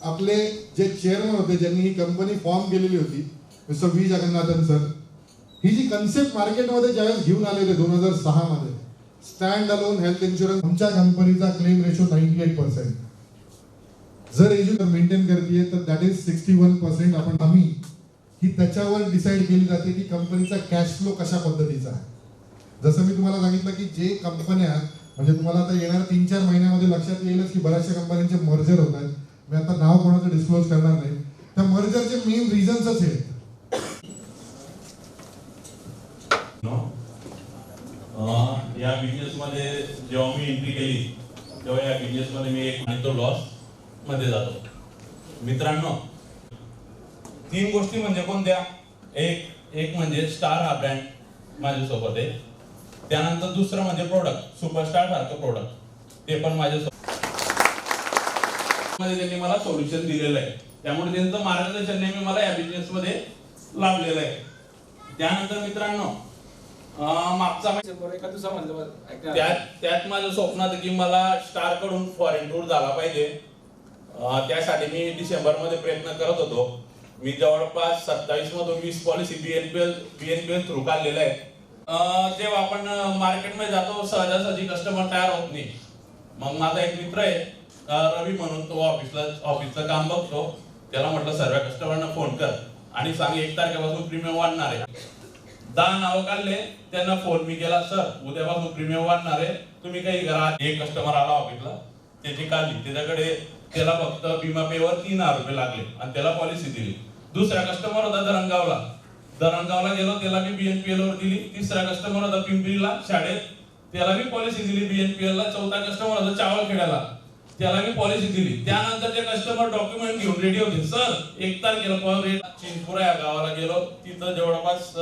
आपले जे चेअरमन होते ज्यांनी ही कंपनी फॉर्म केलेली होती, मिस्टर V जगन्नाथन सर, ही जी कन्सेप्ट मार्केटमध्ये ज्यावेळेस घेऊन आले होते 2006 मध्ये, स्टँड अलोन हेल्थ इन्शुरन्स, आमच्या कंपनीचा क्लेम रेशो 98%. जर एज्युकेशन मेंटेन करते तर दॅट इज 61%. आपण आम्ही ही त्याच्यावर डिसाईड केली जाते की कंपनीचा कॅश फ्लो कशा पद्धतीचा आहे. जसं मी तुम्हाला सांगितलं की जे कंपन्या म्हणजे तुम्हाला आता येणाऱ्या 3-4 महिन्यामध्ये लक्षात येईलच की बऱ्याचशा कंपन्यांचे मर्जर होत आहेत. मी आता नाव कोणाचं डिस्क्लोज करणार नाही. त्या मर्जरचे मेन रिझन्सच आहेत. या बिझनेस मध्ये जेव्हा मी एंट्री केली तेव्हा या बिझनेस मध्ये मी एक लॉस मध्ये जातो. मित्रांनो, 3 गोष्टी म्हणजे कोणत्या? एक म्हणजे स्टार हा ब्रँड माझ्यासोबत आहे. त्यानंतर दुसरं म्हणजे प्रोडक्ट, सुपरस्टार सारखं प्रोडक्ट, ते पण माझ्यासोबत मध्ये त्यांनी मला सोल्युशन दिलेलं आहे. त्यामुळे त्यांचं मार्गदर्शन नेहमी मला या बिझनेस मध्ये लाभलेलं आहे. त्यानंतर मित्रांनो, मागचा त्यात माझं स्वप्न होतं की मला स्टार कडून फॉरेन टूर झाला पाहिजे. त्यासाठी मी डिसेंबर मध्ये प्रयत्न करत होतो. मी जवळपास 27 मधून 20 पॉलिसी BNPL थ्रू काढलेल्या आहेत. जेव्हा आपण मार्केटमध्ये जातो सहजासहजी कस्टमर तयार होत नाही. मग माझा एक मित्र आहे रवी म्हणून, तो ऑफिसचं काम बघतो. त्याला म्हटलं सर्व कस्टमरना फोन कर आणि सांग 1 तारखेपासून प्रीमियम वाढणार आहे. 10 नावं काढले, त्यांना फोन मी केला, सर उद्यापासून प्रीमियम वाढणार आहे, तुम्ही काही करा. एक कस्टमर आला ऑफिसला, त्याची काढली, त्याला फक्त विमा पेवर 3,000 रुपये लागले आणि त्याला पॉलिसी दिली. दुसरा कस्टमर होता धरणगावला गेलो, त्याला मी BNPL वर दिली. तिसरा कस्टमर होता पिंपरीला शाळेत, त्याला मी पॉलिसी दिली BNPL ला. चौथा कस्टमर होता चावलखेड्याला, त्याला मी पॉलिसी दिली. त्यानंतर ते कस्टमर डॉक्युमेंट घेऊन रेडी होते. सर 1 तारखेला चिंचपुरा या गावाला गेलो, तिथं जवळपास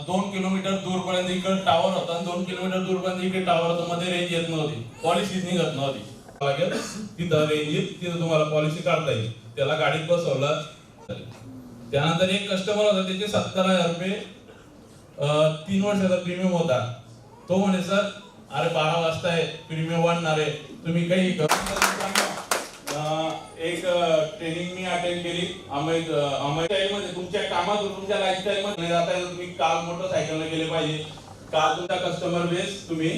2 किलोमीटर दूरपर्यंत इकडे टावर होता आणि 2 किलोमीटर दूरपर्यंत इकडे टावर होता. मध्ये रेंज येत नव्हती, पॉलिसी निघत नव्हती. तिथं रेंज येईल, तिथं तुम्हाला पॉलिसी काढता येईल. त्याला गाडीत बसवलं. त्यानंतर एक कस्टमर होता, त्याचे 70,000 रुपये 3 वर्षाचा प्रीमियम होता. तो म्हणे सर अरे 12 वाजता आहे, प्रीमियम वाढणार आहे, तुम्ही काही एक ट्रेनिंग मी अटेंड केली अमित मध्ये तुमच्या कामात तुमच्या लाईफस्टाईल मध्ये जाता तुम्ही कार मोटरसायकलने गेले पाहिजे का तुमचा कस्टमर बेस तुम्ही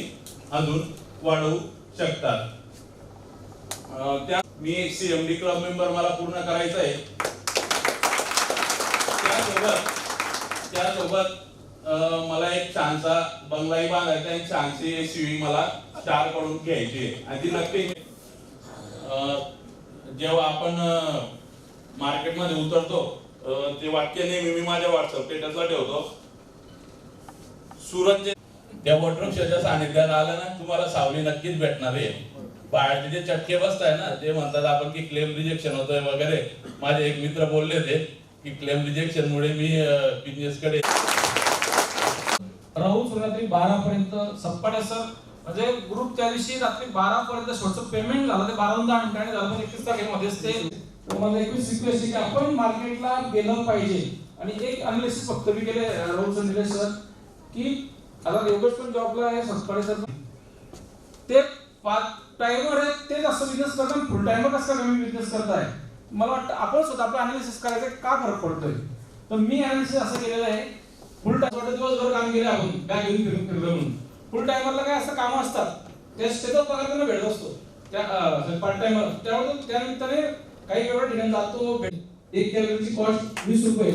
अजून वाढवू शकता. त्या मी एक CMD क्लब मेंबर मला पूर्ण करायचं आहे. त्यासोबत मला एक छानसा बंगलाही बांधायचा आहे, छानशी SUV मला स्टार कडून घ्यायची आहे आणि ती नक्की जेव्हा आपण मार्केटमध्ये उतरतो ते वाक्य नेहमी मी माझ्या WhatsApp स्टेटसला ठेवतो. सुरतचे त्या वॉटरक्षच्या सानिध्यात आलं ना तुम्हाला सावली नक्कीच भेटणार आहे. बाहेरचे जे चटके बसताय ना ते म्हणतात आपण की क्लेम रिजेक्शन होतोय वगैरे. माझे एक मित्र बोलले ते की क्लेम रिजेक्शन मुळे मी बिझनेस कडे राहून रात्री 12 पर्यंत सप्पाट्या सर म्हणजे ग्रुप त्या दिवशी रात्री 12 पर्यंत शेवटचं पेमेंट झालं ते 12 मिनिटांनी झालं पण 21 तारखेमध्येच ते मला एकच रिक्वेस्ट आहे की आपण मार्केटला गेलं पाहिजे. आणि एक अनालिसिस फक्त मी केले राहुल संदेश सर की आता योगेश पण जॉबला आहे सप्पाटे सर ते पार्ट टाइमर आहे ते जास्त बिझनेस करतात फुल टाइमर कसं कमी बिझनेस करताय. मला वाटतं आपण स्वतः आपलं अनालिसिस करायचं का फरक पडतोय. तर मी अनालिसिस असं केलेलं आहे फुल टाइम दिवसभर काम केलं आपण काय घेऊन फिरलो म्हणून. फुल टाइमरला काय असं कामं असतात ते त्याचा पगार त्यांना भेटत असतो त्या पार्ट टाइमर त्यावर त्यानिमित्ताने काही वेळा ठिकाणी जातो. एक कॅलरीची कॉस्ट 20 रुपये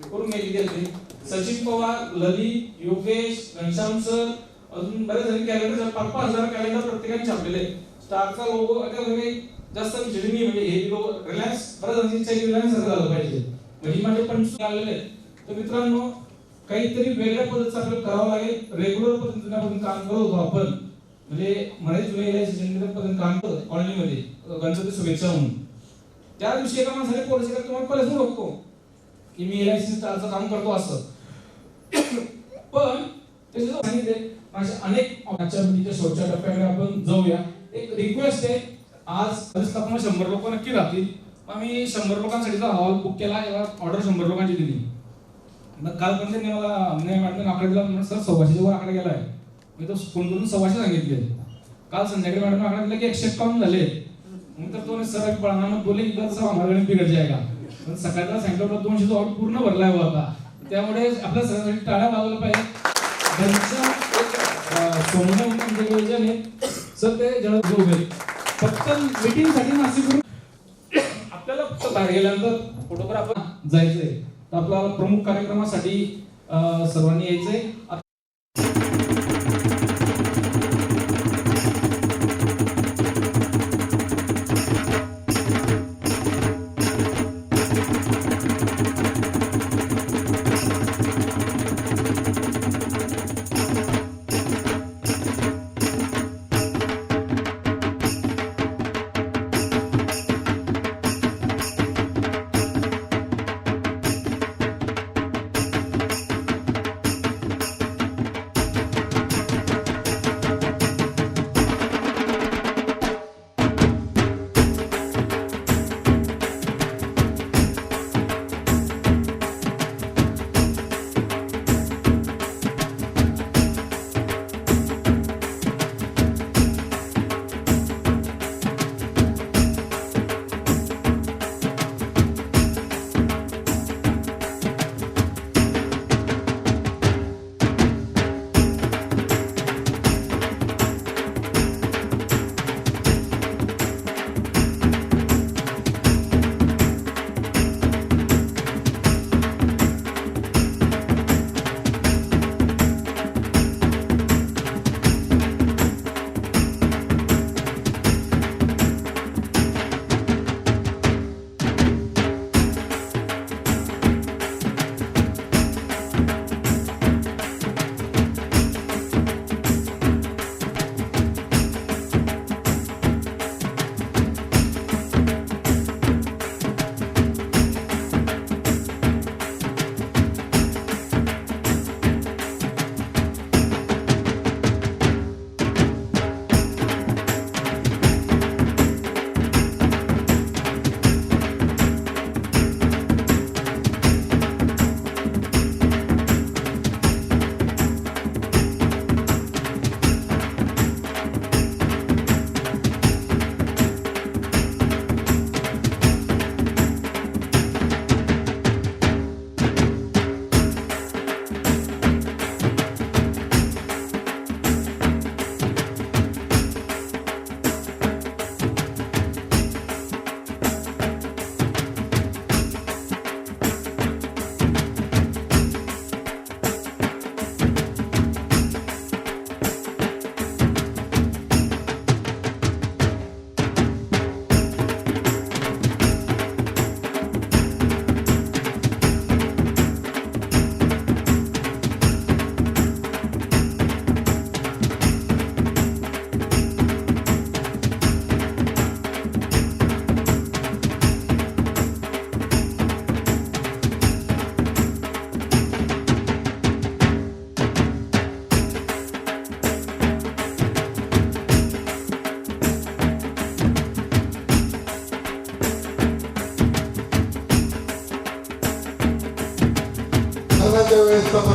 करून घ्यायची गेली. सचिन पवार, ललित, योगेश, घनश्याम सर अजून बरेच जण कॅलेंडर 5,000 कॅलेंडर प्रत्येकाने छापलेले. स्टारचा लोगो जास्त विचारली म्हणजे हे लोगो रिलायन्स बऱ्याच जणांची रिलायन्स सारखं झालं पाहिजे म्हणजे माझे पण आलेले. तर मित्रांनो काहीतरी वेगळ्या पद्धतीचं आपल्याला करावं लागेल. रेग्युलर पद्धतीने आपण काम करत होतो आपण म्हणजे मराठी जुने एलआयसी पद्धतीने काम करतो कॉलनीमध्ये गणपती शुभेच्छा म्हणून. त्या दिवशी एका माणसाने पॉलिसी का तुम्हाला पहिलेच बघतो की मी एलआयसी स्टारचं काम करतो असं. पण त्याचे सांगितले अशा अनेक आजच्या मीटिंगच्या शेवटच्या टप्प्याकडे आपण जाऊया. एक रिक्वेस्ट आहे आज स्थापना 100 लोक नक्की राहतील. आम्ही 100 लोकांसाठीचा हॉल बुक केला. याला ऑर्डर 100 लोकांची दिली. मग काल पण त्यांनी मला मॅडमने आकडे दिला सर 100च्या वर आकडे गेलाय. मी तो फोन करून 100 सांगितले. काल संध्याकाळी मॅडम आकडे दिला की 151 झाले. नंतर तो सर पळाना मग बोले इधर सब हमारे गणित बिगड़ जाएगा. सकाळला सांगितलं 200 ऑर्डर पूर्ण भरलाय होता. त्यामुळे आपल्या सगळ्यांसाठी टाळ्या वाजवल्या पाहिजे. सर ते जण फक्त मीटिंग साठी नाशिक आपल्याला बाहेर गेल्यानंतर फोटोग्राफर जायचंय तर आपल्याला प्रमुख कार्यक्रमासाठी सर्वांनी यायचंय.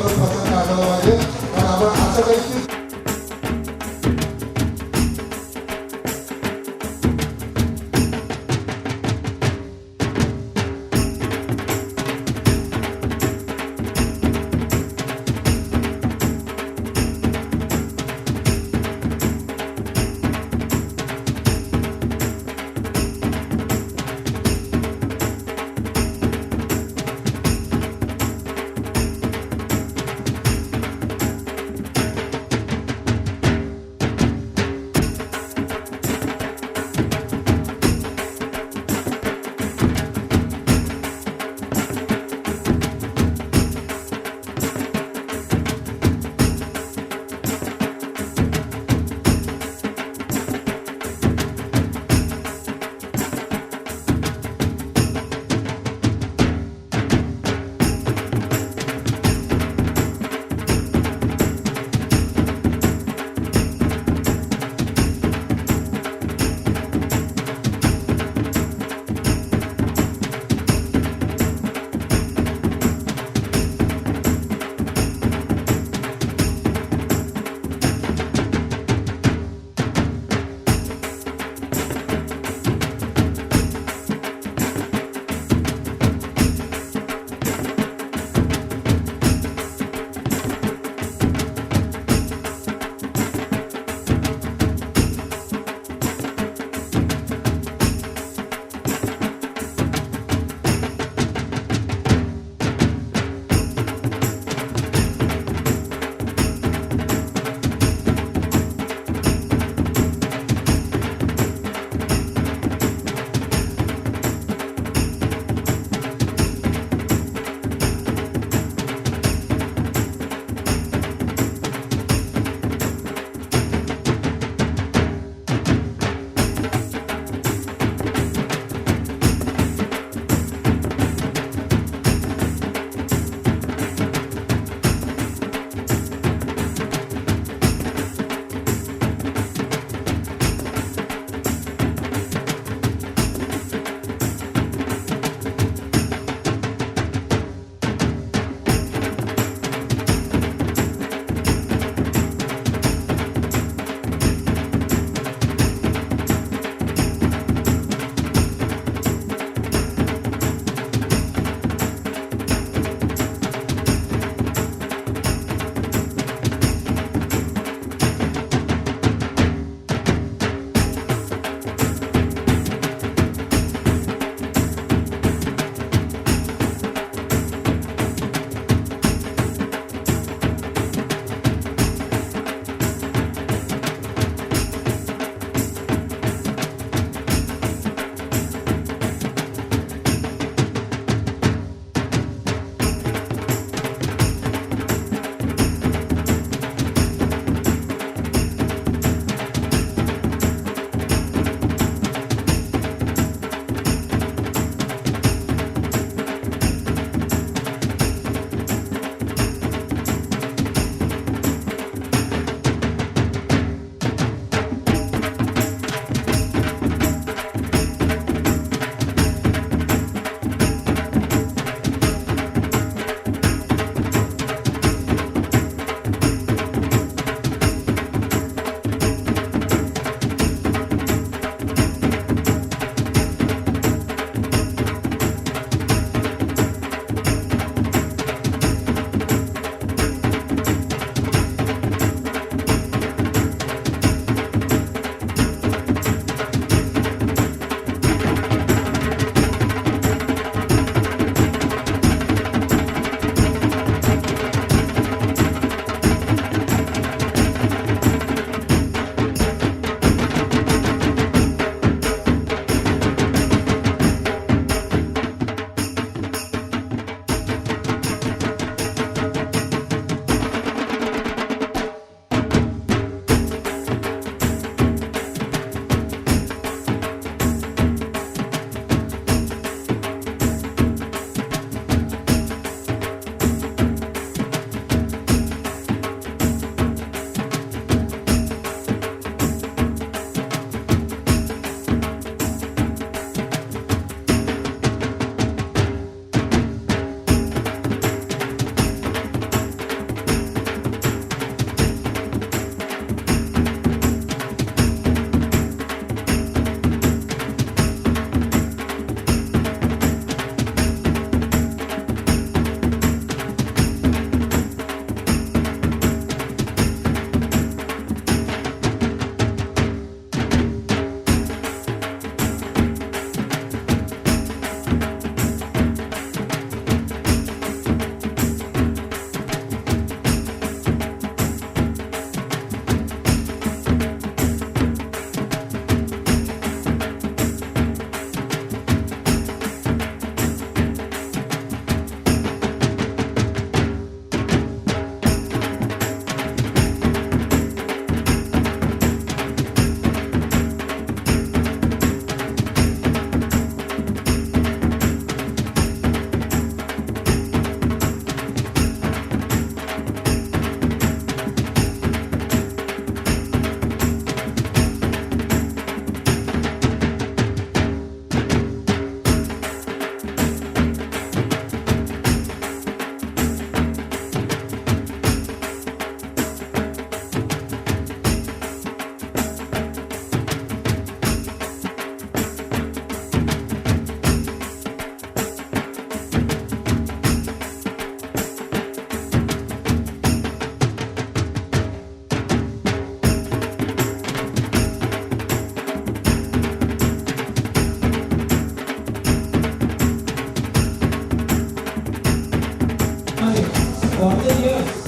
तुम्हाला प्रसंग आढळला पाहिजे, कारण आपण असं काही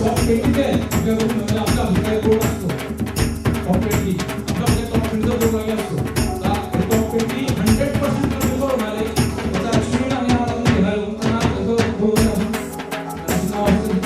टॉप 20 जे आहे आपल्याकडून म्हणजे आपला अभिप्राय बोर्ड असतो टॉप 20 आपल्यामध्ये टॉप 20 चा बोर्ड लागला असतो टॉप 20 100% पेपर होणारे त्याचा अचीवमेंट आम्ही आम्हाला घेणार आहोत त्यांना त्याचं बोर्ड आहे नाव असं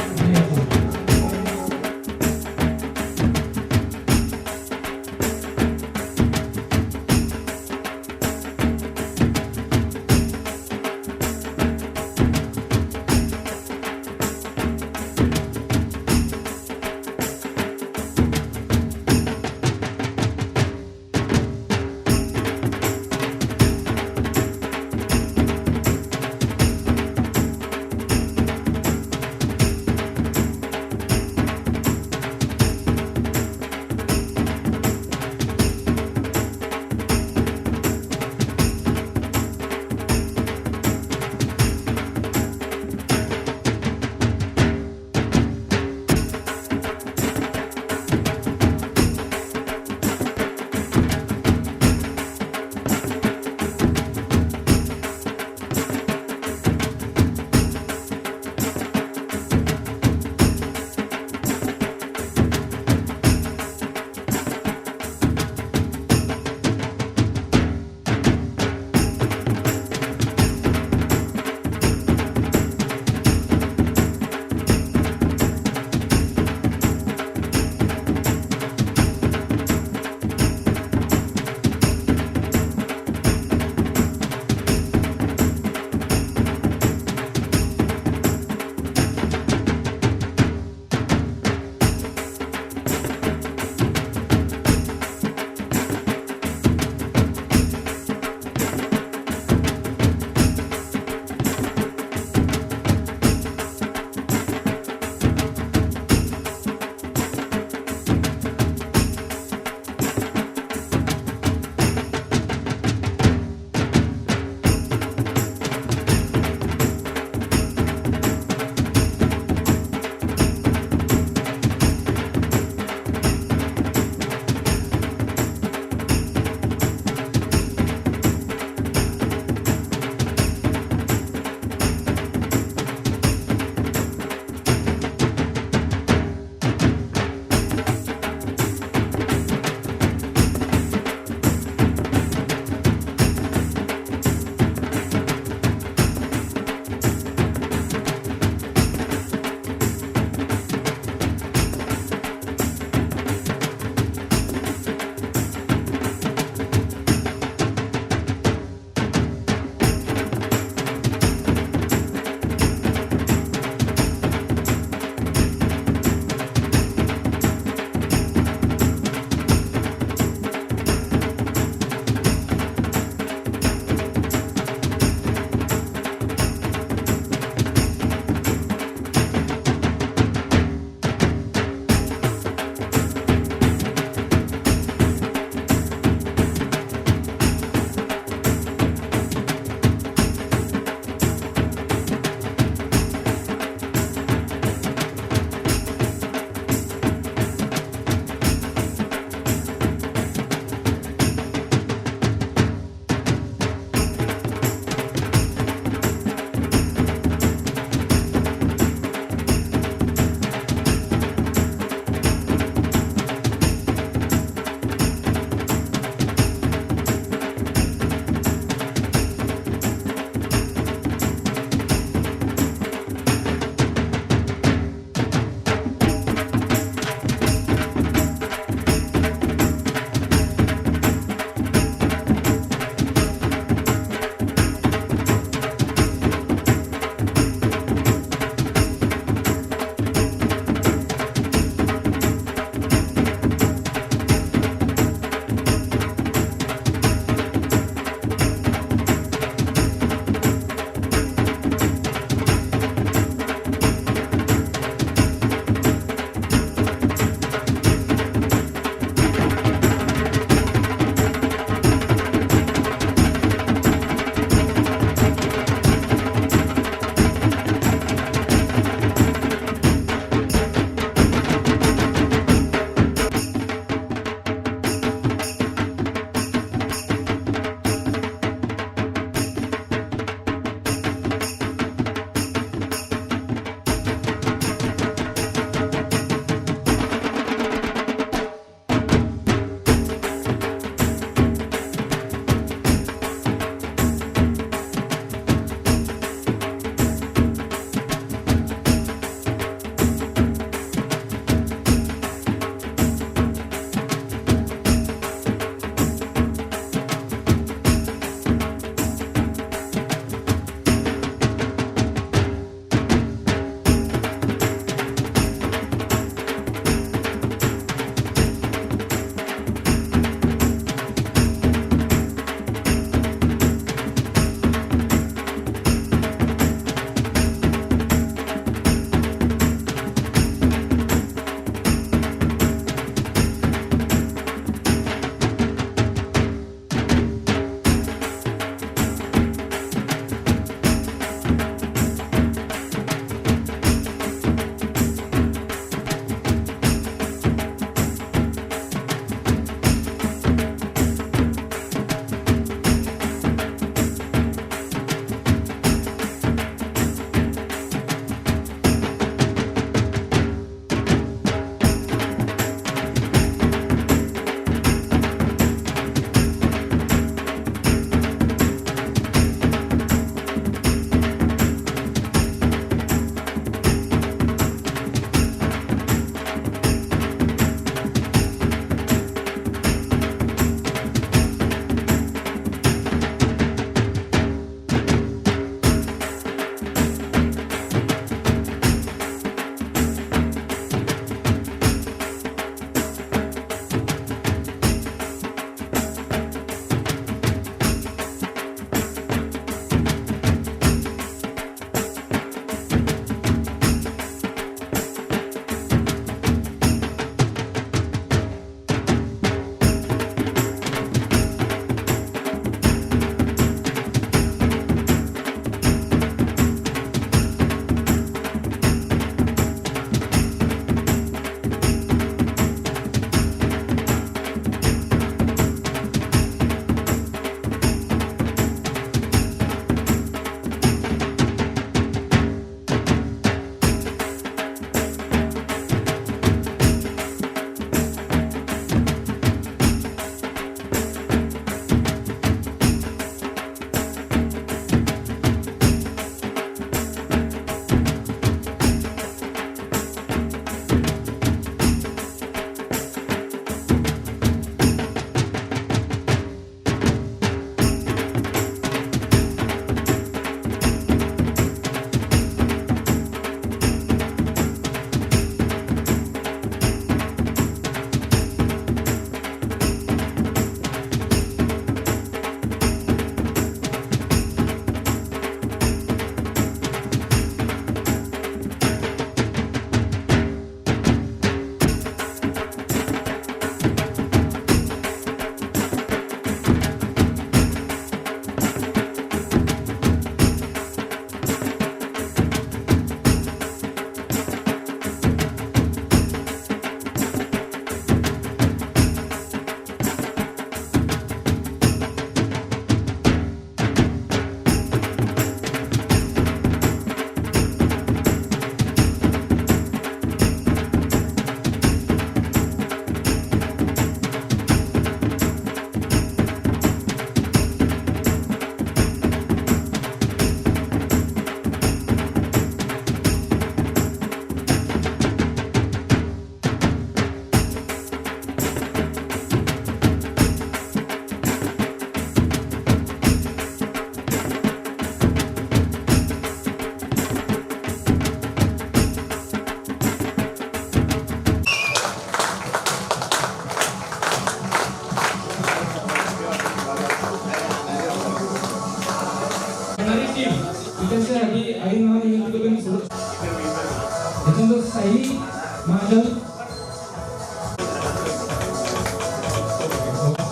सर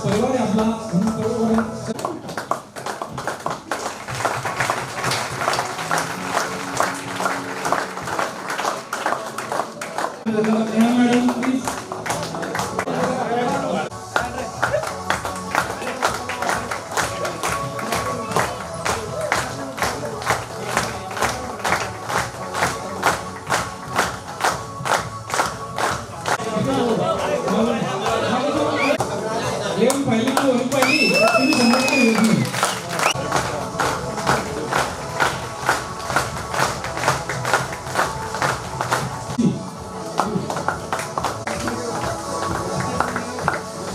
परिवार आहे आपला म्हणून बरोबर आहे. Madam please. येऊन पाहिली तर होईल पाहिली तुम्ही संध्याकाळी येत नाही.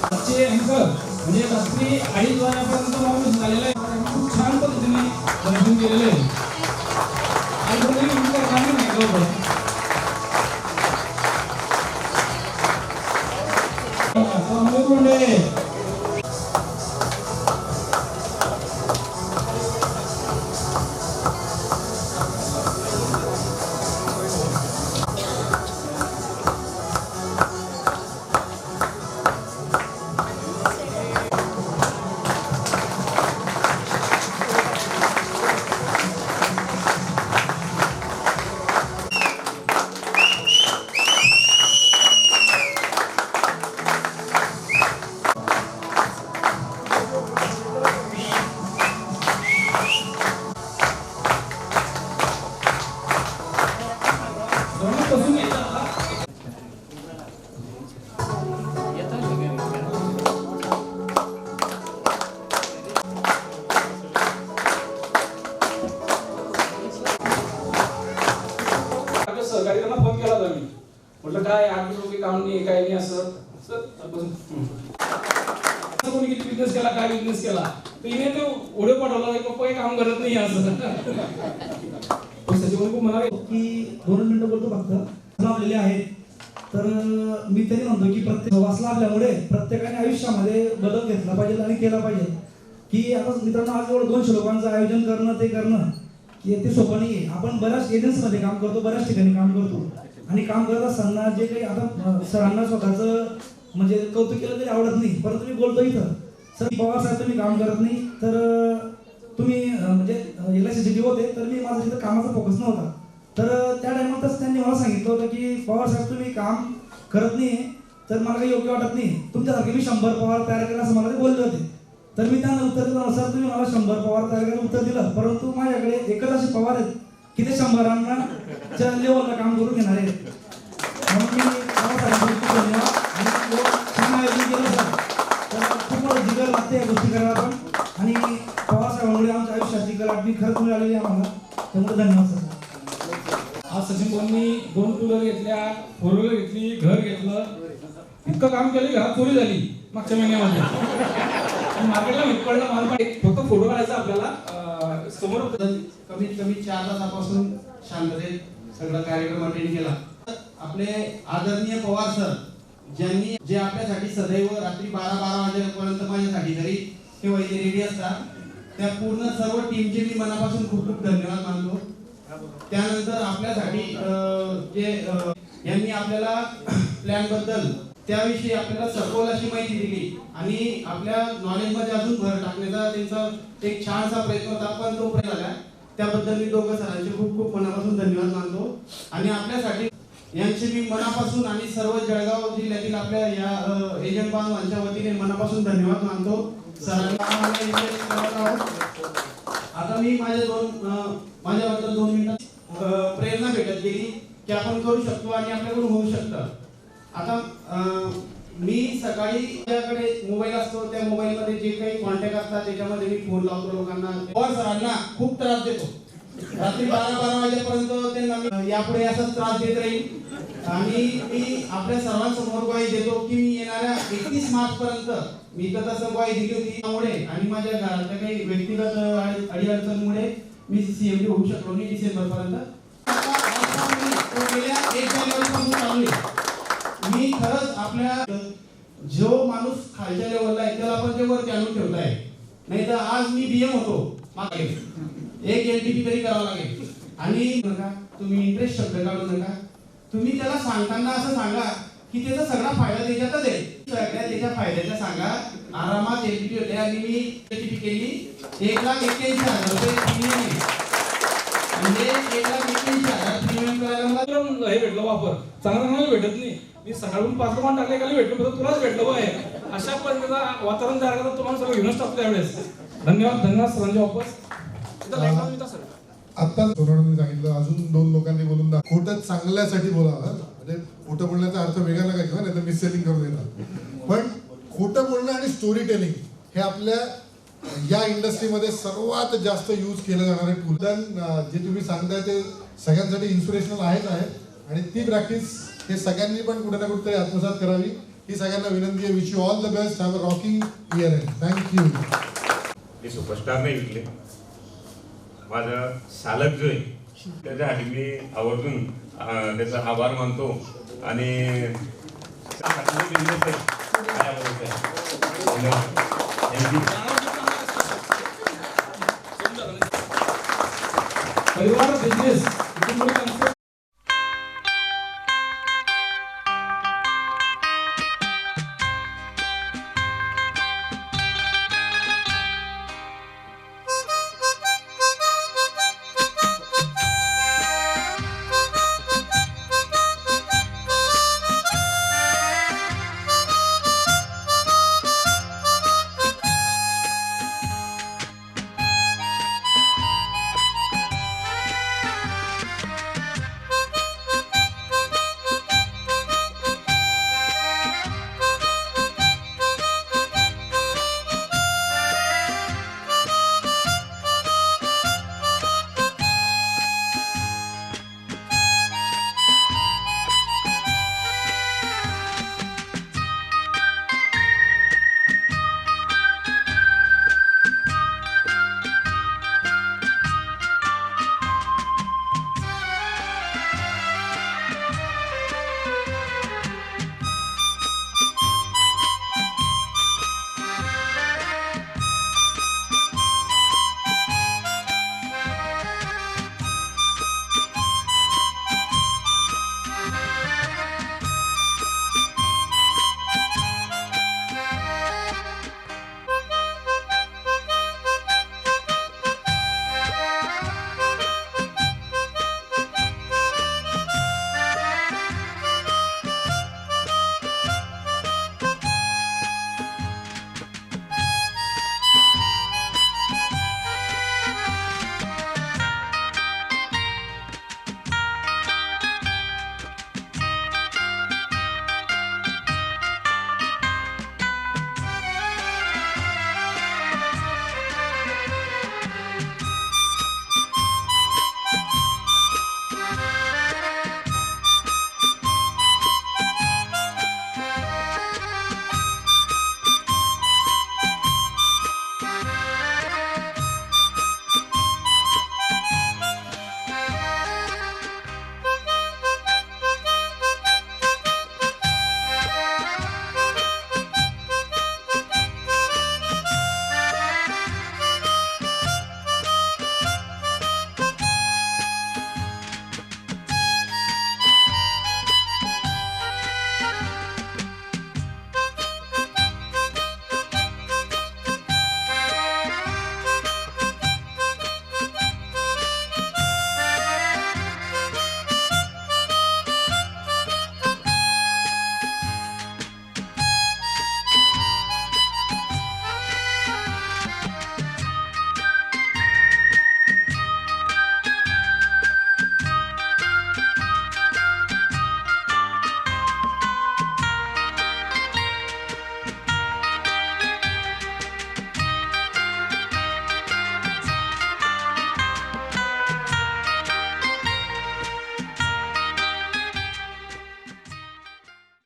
आजचे अँकर म्हणजे रात्री 2:30 वाजेपर्यंत माणूस झालेला आहे. खूप छान पद्धतीने दर्शन केलेलं आहे. आणि कोणी अँकर नाही ऐकलं. सहकार्यांना फोन केला होता मी. म्हटलं काय 8 रुपये काम नाही काय नाही असं कोणी किती बिझनेस केला काय बिझनेस केला तर इने तो ओढे पाठवला पप्पा काही काम करत नाही असं. त्याच्यामुळे खूप म्हणाले की 2 मिनिटं बोलतो फक्त लावलेले आहेत. तर मी तरी म्हणतो की प्रत्येक सहवास लाभल्यामुळे प्रत्येकाने आयुष्यामध्ये बदल घेतला पाहिजे आणि केला पाहिजे. की आता मित्रांनो आज एवढं 200 लोकांचं आयोजन करणं ते करणं की ते सोपं नाही आहे. आपण बऱ्याच एजन्सीमध्ये काम करतो, बऱ्याच ठिकाणी काम करतो आणि काम करत असताना जे काही आता सरांना स्वतःचं म्हणजे कौतुक केलं तरी आवडत नाही, परंतु मी बोलतो इथं सर पवार साहेब तुम्ही काम करत नाही तर तुम्ही म्हणजे LIC होते तर मी माझा तिथं कामाचा फोकस नव्हता. तर त्या टायमातच त्यांनी मला सांगितलं होतं की पवार साहेब तुम्ही काम करत नाही तर मला काही योग्य वाटत नाही, तुमच्यासारखे मी 100 पवार तयार केला असं मला ते बोलले होते. तर मी त्यांना उत्तर दिलं सर तुम्ही मला 100 पवार तयार करायला उत्तर दिलं, परंतु माझ्याकडे एकच असे पवार आहेत की ते 100रांना लेवलला काम करून घेणार आहेत. म्हणून मी खूप धन्यवाद आणि छान आयोजन केलं सर. तर खूप जिगर लागते या गोष्टी करायला आपण आणि पवार साहेबांमुळे आमच्या आयुष्याची कला मी खरंच मिळालेली आहे आम्हाला, त्यामुळे धन्यवाद सर. आज सचिन भाऊंनी 2 टूलर घेतल्या, 4 व्हीलर घेतली, घर घेतलं, इतकं काम केलं घरात चोरी झाली मागच्या महिन्यामध्ये. मार्केटला विकपडला माल फक्त फोटो काढायचा आपल्याला समोर कमीत कमी 4 तासापासून शांततेत सगळा कार्यक्रम अटेंड केला. आपले आदरणीय पवार सर ज्यांनी जे आपल्यासाठी सदैव रात्री 12 वाजेपर्यंत माझ्यासाठी घरी किंवा इथे रेडी असतात त्या पूर्ण सर्व टीमचे मी मनापासून खूप खूप धन्यवाद मानतो. त्यानंतर आपल्यासाठी जे यांनी आपल्याला प्लॅन बद्दल त्याविषयी आपल्याला सखोल अशी माहिती दिली आणि आपल्या नॉलेजमध्ये अजून भर टाकण्याचा त्यांचा एक छानसा प्रयत्न होता, पण तो प्रयत्न झाला. त्याबद्दल मी दोघं सरांचे खूप खूप मनापासून धन्यवाद मानतो आणि आपल्यासाठी यांचे मी मनापासून आणि सर्व जळगाव जिल्ह्यातील आपल्या या एजंट बांधवांच्या वतीने मनापासून धन्यवाद मानतो. सरांना आता मी माझ्याबद्दल 2 मिनिटात प्रेरणा भेटत गेली की आपण करू शकतो आणि आपल्याकडून होऊ शकतं. आता मी सकाळी माझ्याकडे मोबाईल असतो, त्या मोबाईल मध्ये जे काही कॉन्टॅक्ट असतात त्याच्यामध्ये मी फोन लावतो लोकांना. पवार सरांना खूप त्रास देतो रात्री 12 वाजेपर्यंत. त्यांना मी यापुढे असाच त्रास देत राहील आणि मी आपल्या सर्वांसमोर ग्वाही देतो की मी येणाऱ्या 31 मार्च पर्यंत मी तसं ग्वाही दिली होती त्यामुळे आणि माझ्या घरातल्या काही व्यक्तिगत अडीअडचणीमुळे मी CMD होऊ शकलो नाही डिसेंबर पर्यंत. गेल्या 1 जानेवारीपासून चालू आहे. मी खरंच आपल्या जो माणूस खालच्या लेवलला आहे त्याला आपण ते वरती आणून ठेवलाय, नाही तर आज मी BM होतो मागे 1 LTP तरी करावं लागेल. आणि नका तुम्ही इंटरेस्ट शब्द काढू नका. तुम्ही त्याला सांगताना असं सांगा की त्याचा सगळा फायदा त्याच्यातच आहे. सगळ्या त्याच्या फायद्याचा सांगा. आरामात एलपीटी होते आणि मी एलपीटी केली 1,81,000 रुपये प्रीमियम आहे. म्हणजे 1,81,000 प्रीमियम करायला मला हे भेटलं वापर चांगला नाही भेटत नाही. मी सकाळून 5 रुपये टाकले खाली भेटलं तर तुलाच भेटलं बाय. अशा पद्धतीचं वातावरण तयार करता तुम्हाला सगळं घेऊनच टाकतो यावेळेस. धन्यवाद सर्वांचे वापस. आता सोनवणे सांगितलं, अजून 2 लोकांनी बोलून खोटं चांगल्यासाठी बोला. म्हणजे खोटं बोलण्याचा अर्थ वेगळा नका घेऊ, नाही तर मिससेलिंग करून येतात. पण खोटं बोलणं आणि स्टोरी टेलिंग हे आपल्या या इंडस्ट्रीमध्ये सर्वात जास्त यूज केलं जाणारे टूल. जे तुम्ही सांगताय ते सगळ्यांसाठी इन्स्पिरेशनल आहेच आहे आणि ती प्रॅक्टिस हे सगळ्यांनी पण कुठे ना कुठेतरी आत्मसात करावी ही सगळ्यांना विनंती आहे. Wish you all the best. Have a rocking year end. Thank you. Me superstar नाही विकले. माझा चालक जो आहे त्याच्यासाठी मी आवर्जून त्याचा आभार मानतो आणि परिवार बिझनेस